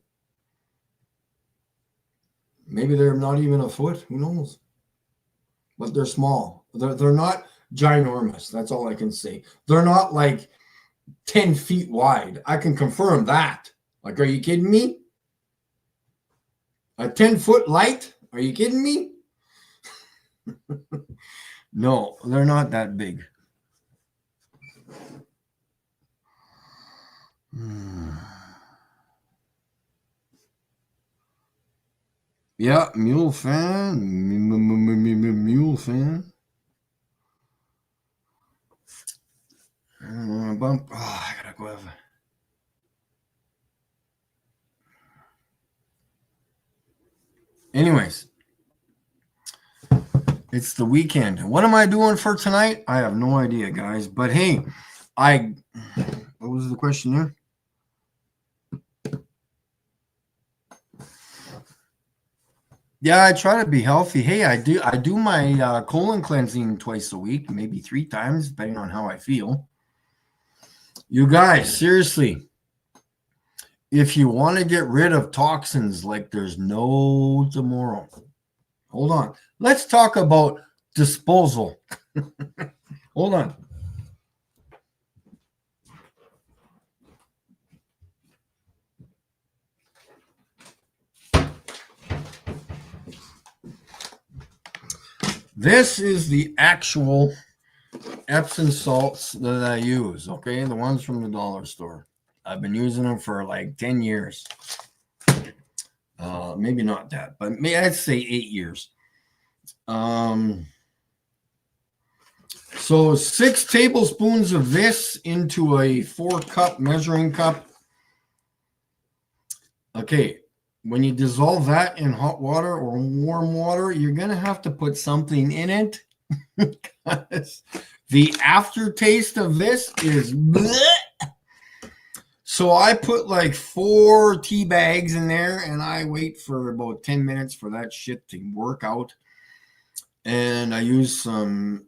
Maybe they're not even a foot. Who knows? But they're small. They're not ginormous. That's all I can say. They're not like 10 feet wide. I can confirm that. Like, are you kidding me? A 10-foot light? Are you kidding me? No, they're not that big. Yeah, mule fan. Mule fan. Bump. Oh, I gotta go have a... Anyways, it's the weekend. What am I doing for tonight? I have no idea, guys. But hey, what was the question there? Yeah, I try to be healthy. Hey, I do my colon cleansing twice a week, maybe 3 times, depending on how I feel. You guys, seriously, if you want to get rid of toxins like there's no tomorrow, hold on. Let's talk about disposal. Hold on. This is the actual Epsom salts that I use, okay? The ones from the dollar store. I've been using them for like 10 years. Maybe not that, but maybe I'd say 8 years. So 6 tablespoons of this into a 4-cup measuring cup. Okay, when you dissolve that in hot water or warm water, you're going to have to put something in it. Because the aftertaste of this is bleh. So I put like 4 tea bags in there and I wait for about 10 minutes for that shit to work out. And I use some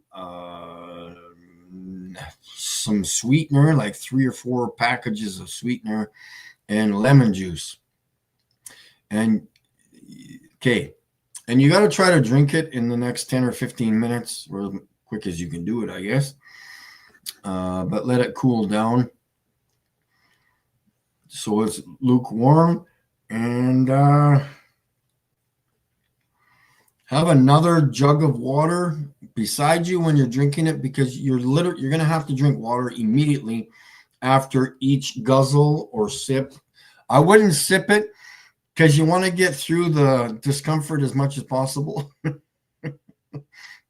sweetener, like 3 or 4 packages of sweetener and lemon juice. And okay, and you got to try to drink it in the next 10 or 15 minutes, or as quick as you can do it, I guess. But let it cool down so it's lukewarm, and have another jug of water beside you when you're drinking it, because you're going to have to drink water immediately after each guzzle or sip. I wouldn't sip it because you want to get through the discomfort as much as possible.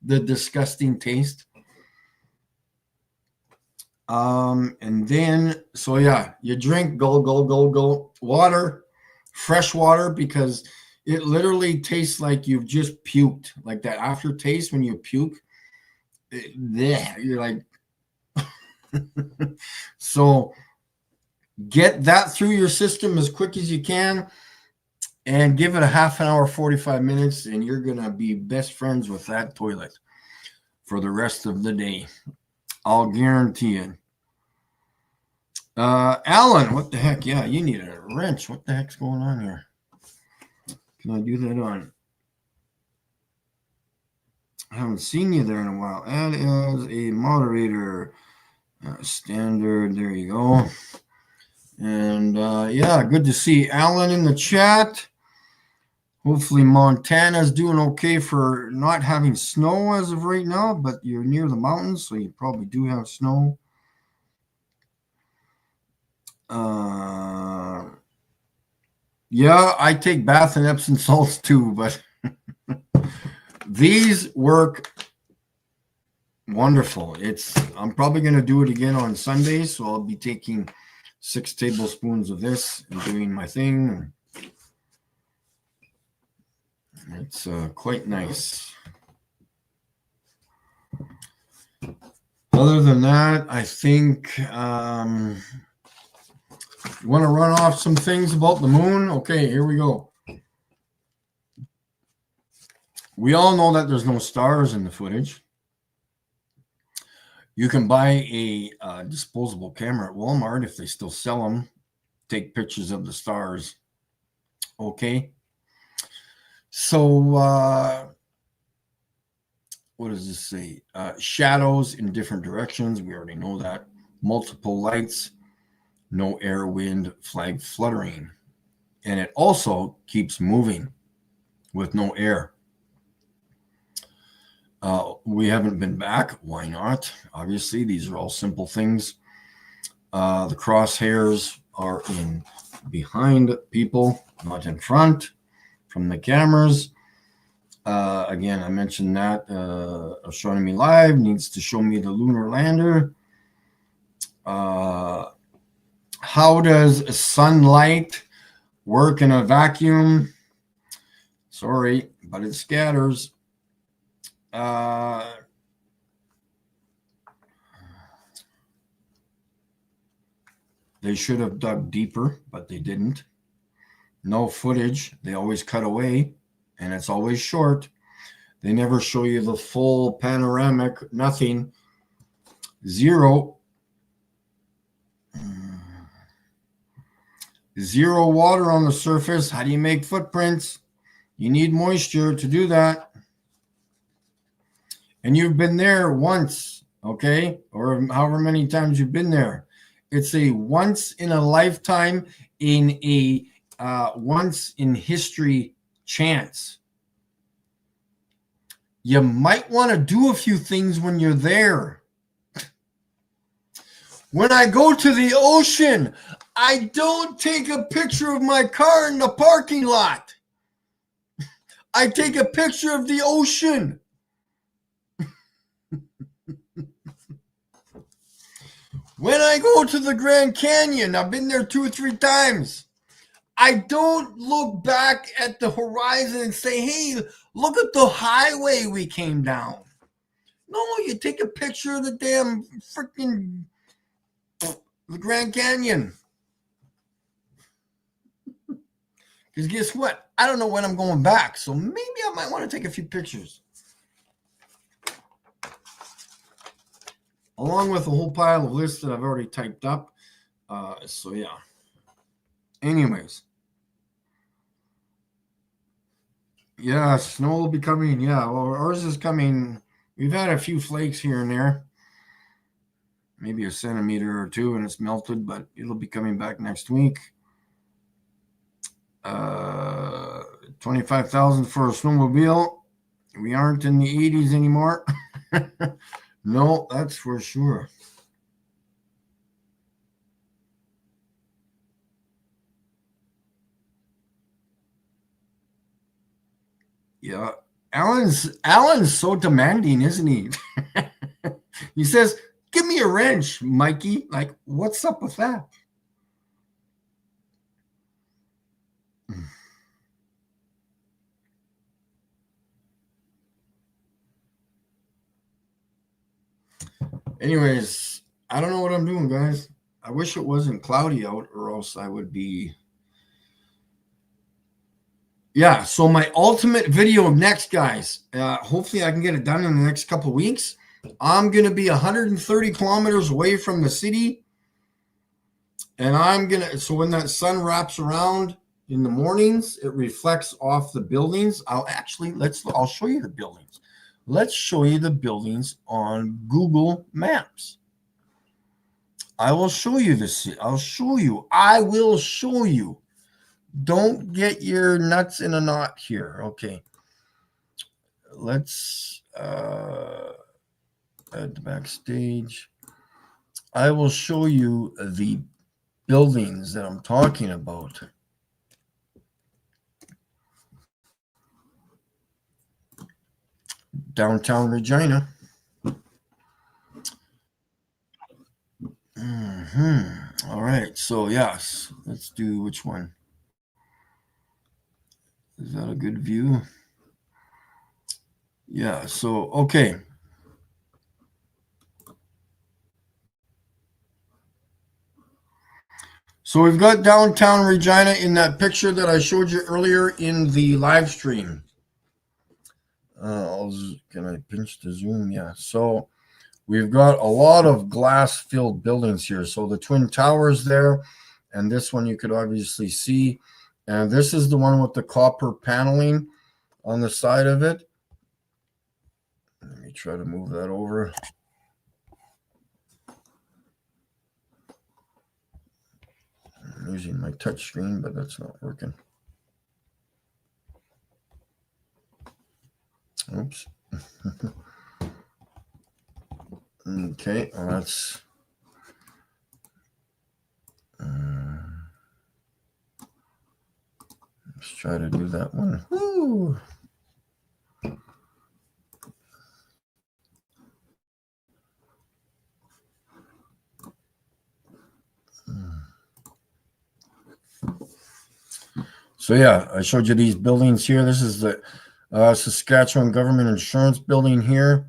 The disgusting taste. And then, so yeah, you drink, go, water, fresh water, because it literally tastes like you've just puked. Like that aftertaste when you puke, you're like, so get that through your system as quick as you can and give it a half an hour, 45 minutes, and you're going to be best friends with that toilet for the rest of the day. I'll guarantee it. Alan, what the heck? Yeah, you need a wrench. What the heck's going on here? Can I do that on? I haven't seen you there in a while. Add as a moderator. Standard. There you go. And yeah, good to see Alan in the chat. Hopefully Montana's doing okay for not having snow as of right now, but you're near the mountains, so you probably do have snow. Yeah, I take bath in Epsom salts too, but these work wonderful. I'm probably going to do it again on Sunday, so I'll be taking 6 tablespoons of this and doing my thing. It's quite nice. Other than that, I think you want to run off some things about the moon? Okay, here we go. We all know that there's no stars in the footage. You can buy a disposable camera at Walmart if they still sell them. Take pictures of the stars. Okay. So what does this say? Shadows in different directions. We already know that. Multiple lights. No air, wind, flag fluttering. And it also keeps moving with no air. We haven't been back. Why not? Obviously, these are all simple things. The crosshairs are in behind people, not in front from the cameras. Again, I mentioned that Astronomy Live needs to show me the lunar lander. How does sunlight work in a vacuum? Sorry, but it scatters. They should have dug deeper, but they didn't. No footage. They always cut away, and it's always short. They never show you the full panoramic, nothing. Zero. Zero water on the surface. How do you make footprints? You need moisture to do that. And you've been there once, okay? Or however many times you've been there. It's a once in a lifetime, in a once in history chance. You might want to do a few things when you're there. When I go to the ocean, I don't take a picture of my car in the parking lot. I take a picture of the ocean. When I go to the Grand Canyon, I've been there 2 or 3 times. I don't look back at the horizon and say, hey, look at the highway we came down. No, you take a picture of the damn freaking the Grand Canyon. Because guess what? I don't know when I'm going back, so maybe I might want to take a few pictures. Along with a whole pile of lists that I've already typed up. So yeah. Anyways. Yeah, snow will be coming. Yeah, well, ours is coming. We've had a few flakes here and there. Maybe a centimeter or two, and it's melted, but it'll be coming back next week. 25,000 for a snowmobile. We aren't in the 80s anymore. No, that's for sure. Yeah, Alan's so demanding, isn't he? He says, "Give me a wrench, Mikey." Like, what's up with that? Anyways, I don't know what I'm doing, guys. I wish it wasn't cloudy out, or else I would be. Yeah, so my ultimate video next, guys. Hopefully, I can get it done in the next couple of weeks. I'm going to be 130 kilometers away from the city. And I'm going to, so when that sun wraps around in the mornings, it reflects off the buildings. I'll show you the buildings. Let's show you the buildings on Google Maps. I will show you this. I will show you. Don't get your nuts in a knot here. Okay. Let's add the backstage. I will show you the buildings that I'm talking about. Downtown Regina. All right. So, yes, let's do which one? Is that a good view? Yeah. So, okay. So we've got downtown Regina in that picture that I showed you earlier in the live stream. Can I pinch the zoom? Yeah. So we've got a lot of glass-filled buildings here. So the Twin Towers there, and this one you could obviously see. And this is the one with the copper paneling on the side of it. Let me try to move that over. I'm using my touch screen, but that's not working. Oops. Okay, well, let's try to do that one. Woo! So yeah, I showed you these buildings here. This is the Saskatchewan Government Insurance Building here.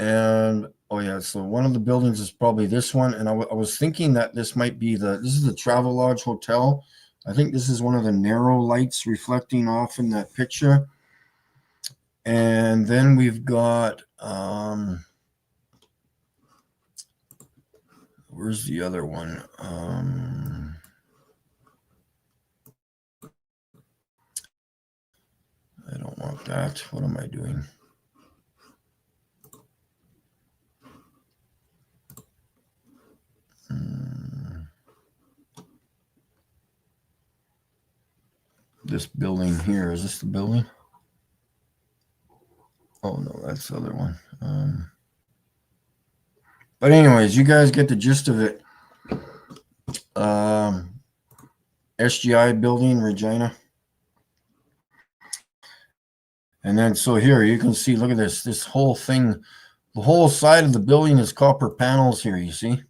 And Oh yeah, so one of the buildings is probably this one, and I was thinking that this might be this is the Travelodge Hotel. I think this is one of the narrow lights reflecting off in that picture. And then we've got where's the other one? I don't want that. What am I doing? This building here, is this the building? Oh no, that's the other one. But anyways, you guys get the gist of it. SGI building, Regina. And then so here you can see, look at this whole thing, the whole side of the building is copper panels here, you see.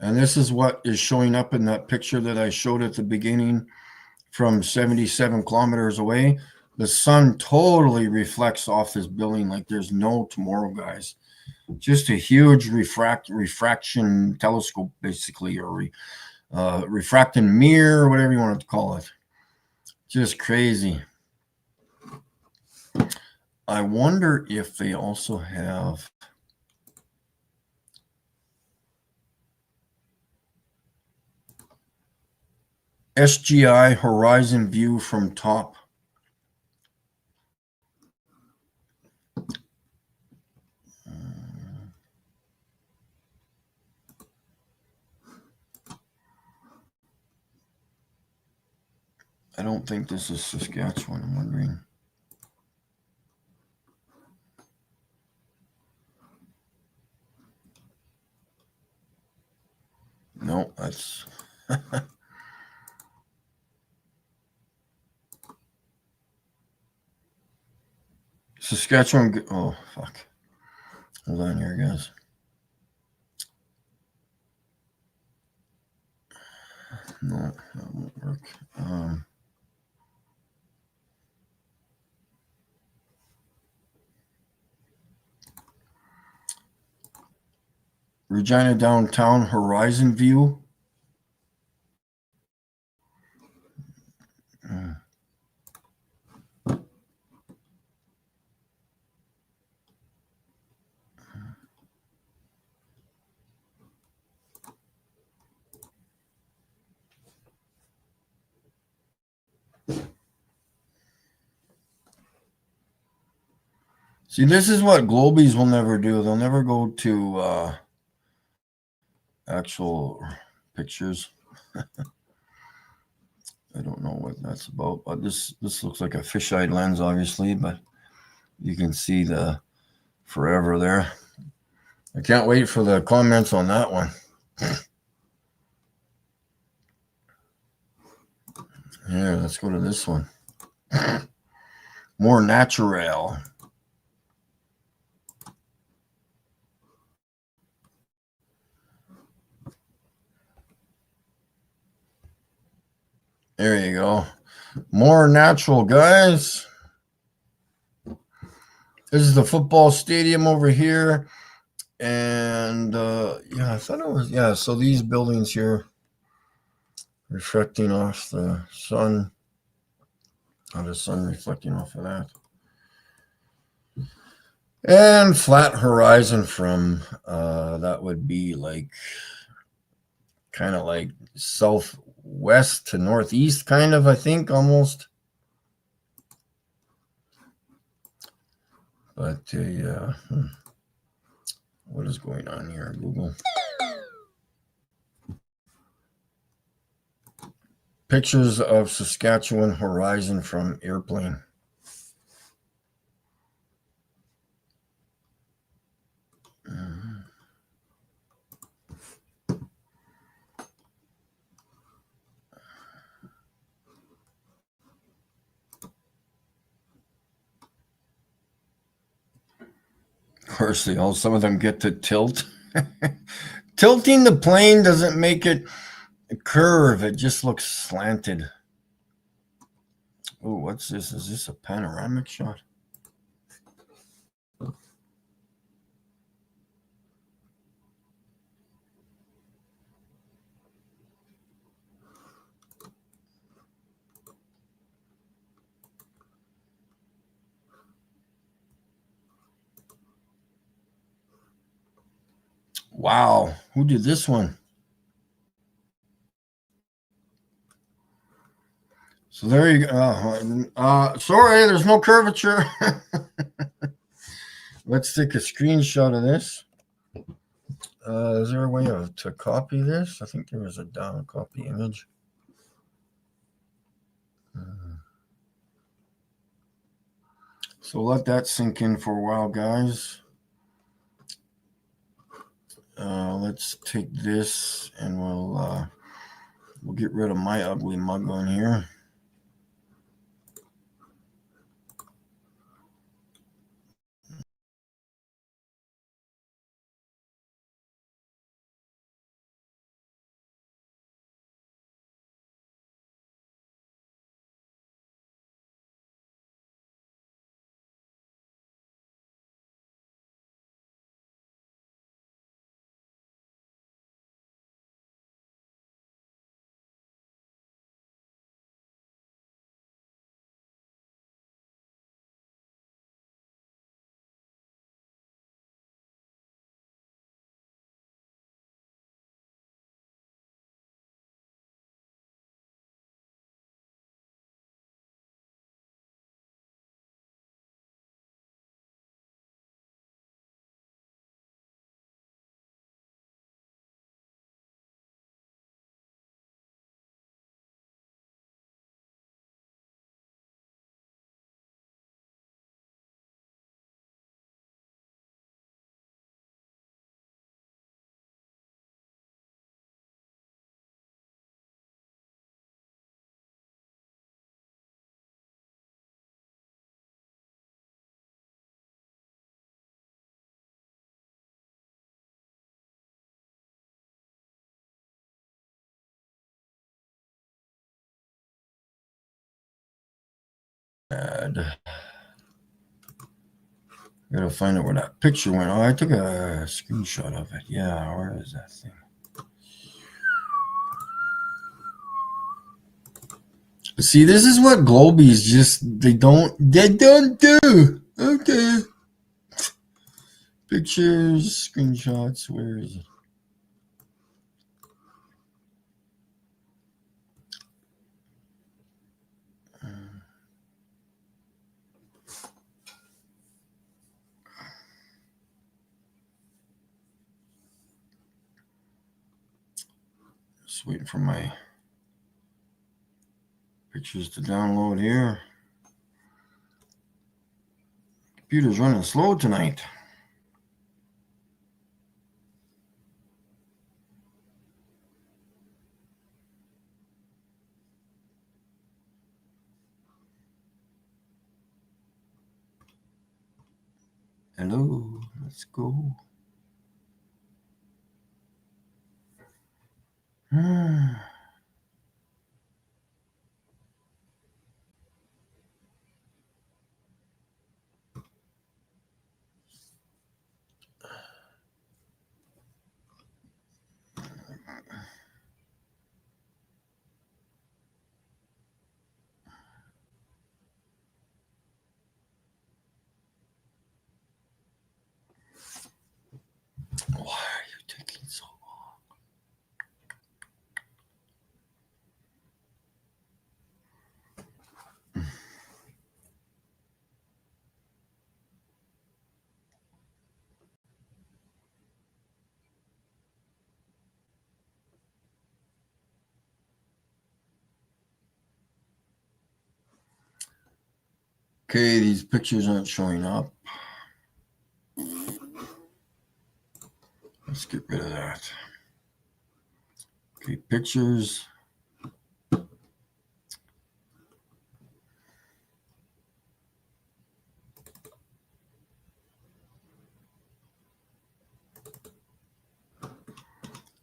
And this is what is showing up in that picture that I showed at the beginning from 77 kilometers away. The sun totally reflects off this building like there's no tomorrow, guys. Just a huge refraction telescope, basically, or refracting mirror, whatever you want to call it. Just crazy. I wonder if they also have SGI horizon view from top. I don't think this is Saskatchewan, I'm wondering. No, that's Saskatchewan. Oh, fuck. Hold on here, guys. No, that won't work. Regina downtown horizon view. See, this is what Globies will never do. They'll never go to actual pictures. I don't know what that's about, but this looks like a fisheye lens, obviously, but you can see the forever there. I can't wait for the comments on that one. Here, let's go to this one. More natural. There you go. More natural, guys. This is the football stadium over here. And yeah, I thought it was, yeah, so these buildings here reflecting off the sun. How the sun reflecting off of that. And flat horizon from, that would be like, kind of like southwest to northeast, kind of, I think, almost. But yeah, what is going on here, Google? Pictures of Saskatchewan horizon from airplane. Of course, some of them get to tilt. Tilting the plane doesn't make it curve. It just looks slanted. Oh, what's this? Is this a panoramic shot? Wow, who did this one? So there you go. Sorry, there's no curvature. Let's take a screenshot of this. Is there a way to copy this? I think there is a down copy image. So let that sink in for a while, guys. Let's take this and we'll get rid of my ugly mug on here. I gotta find out where that picture went. Oh, I took a screenshot of it. Yeah, where is that thing? See, this is what Globies they don't do. Okay. Pictures, screenshots, where is it? Just waiting for my pictures to download here. Computer's running slow tonight. Hello, let's go. Why are you taking so long? Okay, these pictures aren't showing up. Let's get rid of that. Okay, pictures.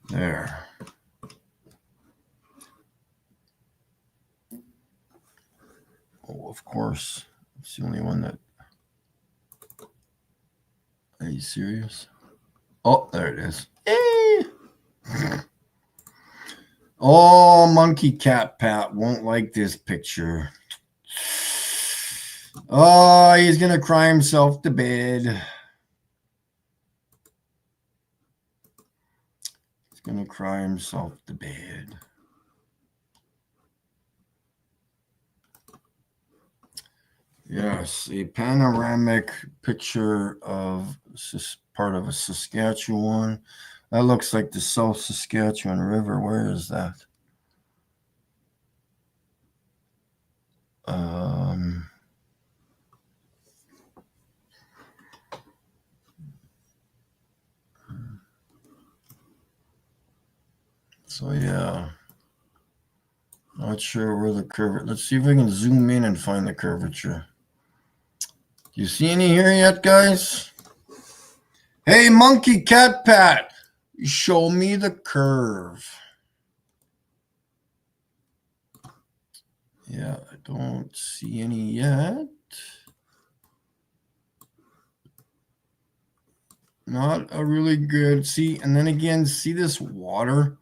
There. Oh, of course. It's the only one that. Are you serious? Oh, there it is. Oh, Monkey Cat Pat won't like this picture. Oh, he's going to cry himself to bed. going to cry himself to bed. Yes, a panoramic picture of part of a Saskatchewan. That looks like the South Saskatchewan River. Where is that? So yeah, not sure where the curvature. Let's see if we can zoom in and find the curvature. Do you see any here yet, guys? Hey, Monkey Cat Pat, show me the curve. Yeah, I don't see any yet. Not a really good, see, and then again, see this water?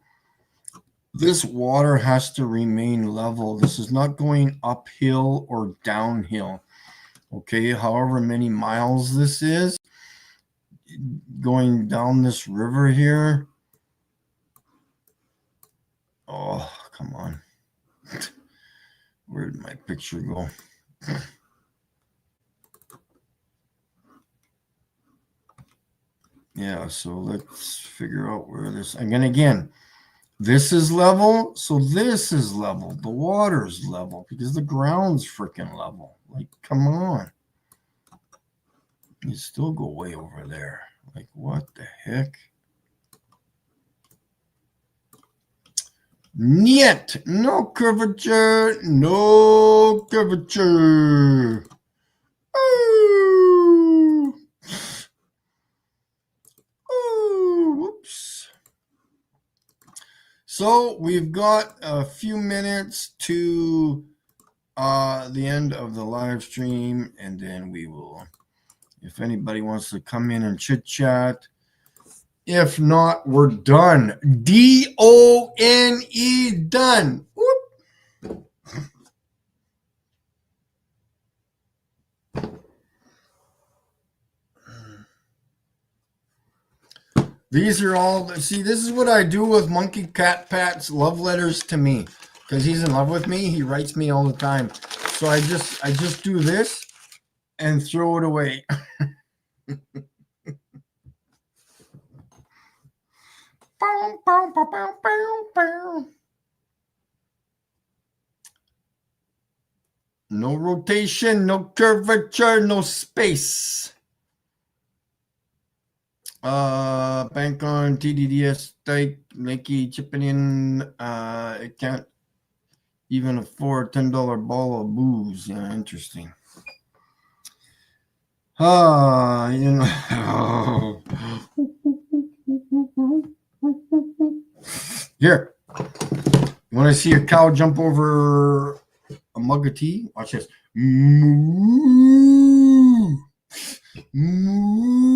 This water has to remain level. This is not going uphill or downhill. Okay, however many miles this is, going down this river here. Oh, come on. Where did my picture go? Yeah, so let's figure out where this, again, this is level, so this is level. The water's level because the ground's freaking level. Like, come on. You still go way over there. Like, what the heck? Niet, no curvature, no curvature. Ooh. Ooh, whoops. So we've got a few minutes to the end of the live stream, and then we will, if anybody wants to come in and chit chat. If not, we're done. D-O-N-E, done. Whoop. These are all, see, this is what I do with Monkey Cat Pat's love letters to me. Because he's in love with me, he writes me all the time. So I just do this and throw it away. No rotation, no curvature, no space. Bank on TDDS stake, Lakey chipping in. It can't even afford $10 ball of booze. Yeah, interesting. You know. Here. You want to see a cow jump over a mug of tea? Watch this. Moo. Moo.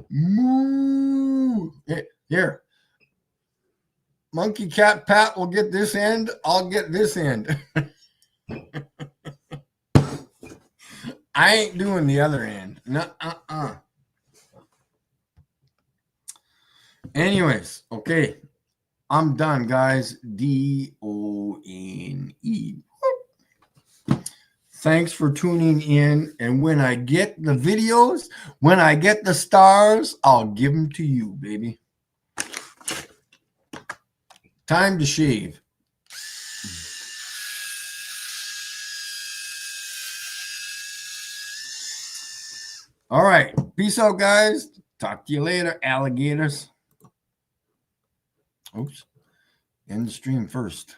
Moo. Here. Monkey Cat Pat will get this end. I'll get this end. I ain't doing the other end. No, Anyways, okay. I'm done, guys. D-O-N-E. Thanks for tuning in. And when I get the videos, when I get the stars, I'll give them to you, baby. Time to shave. All right. Peace out, guys. Talk to you later, alligators. Oops. End the stream first.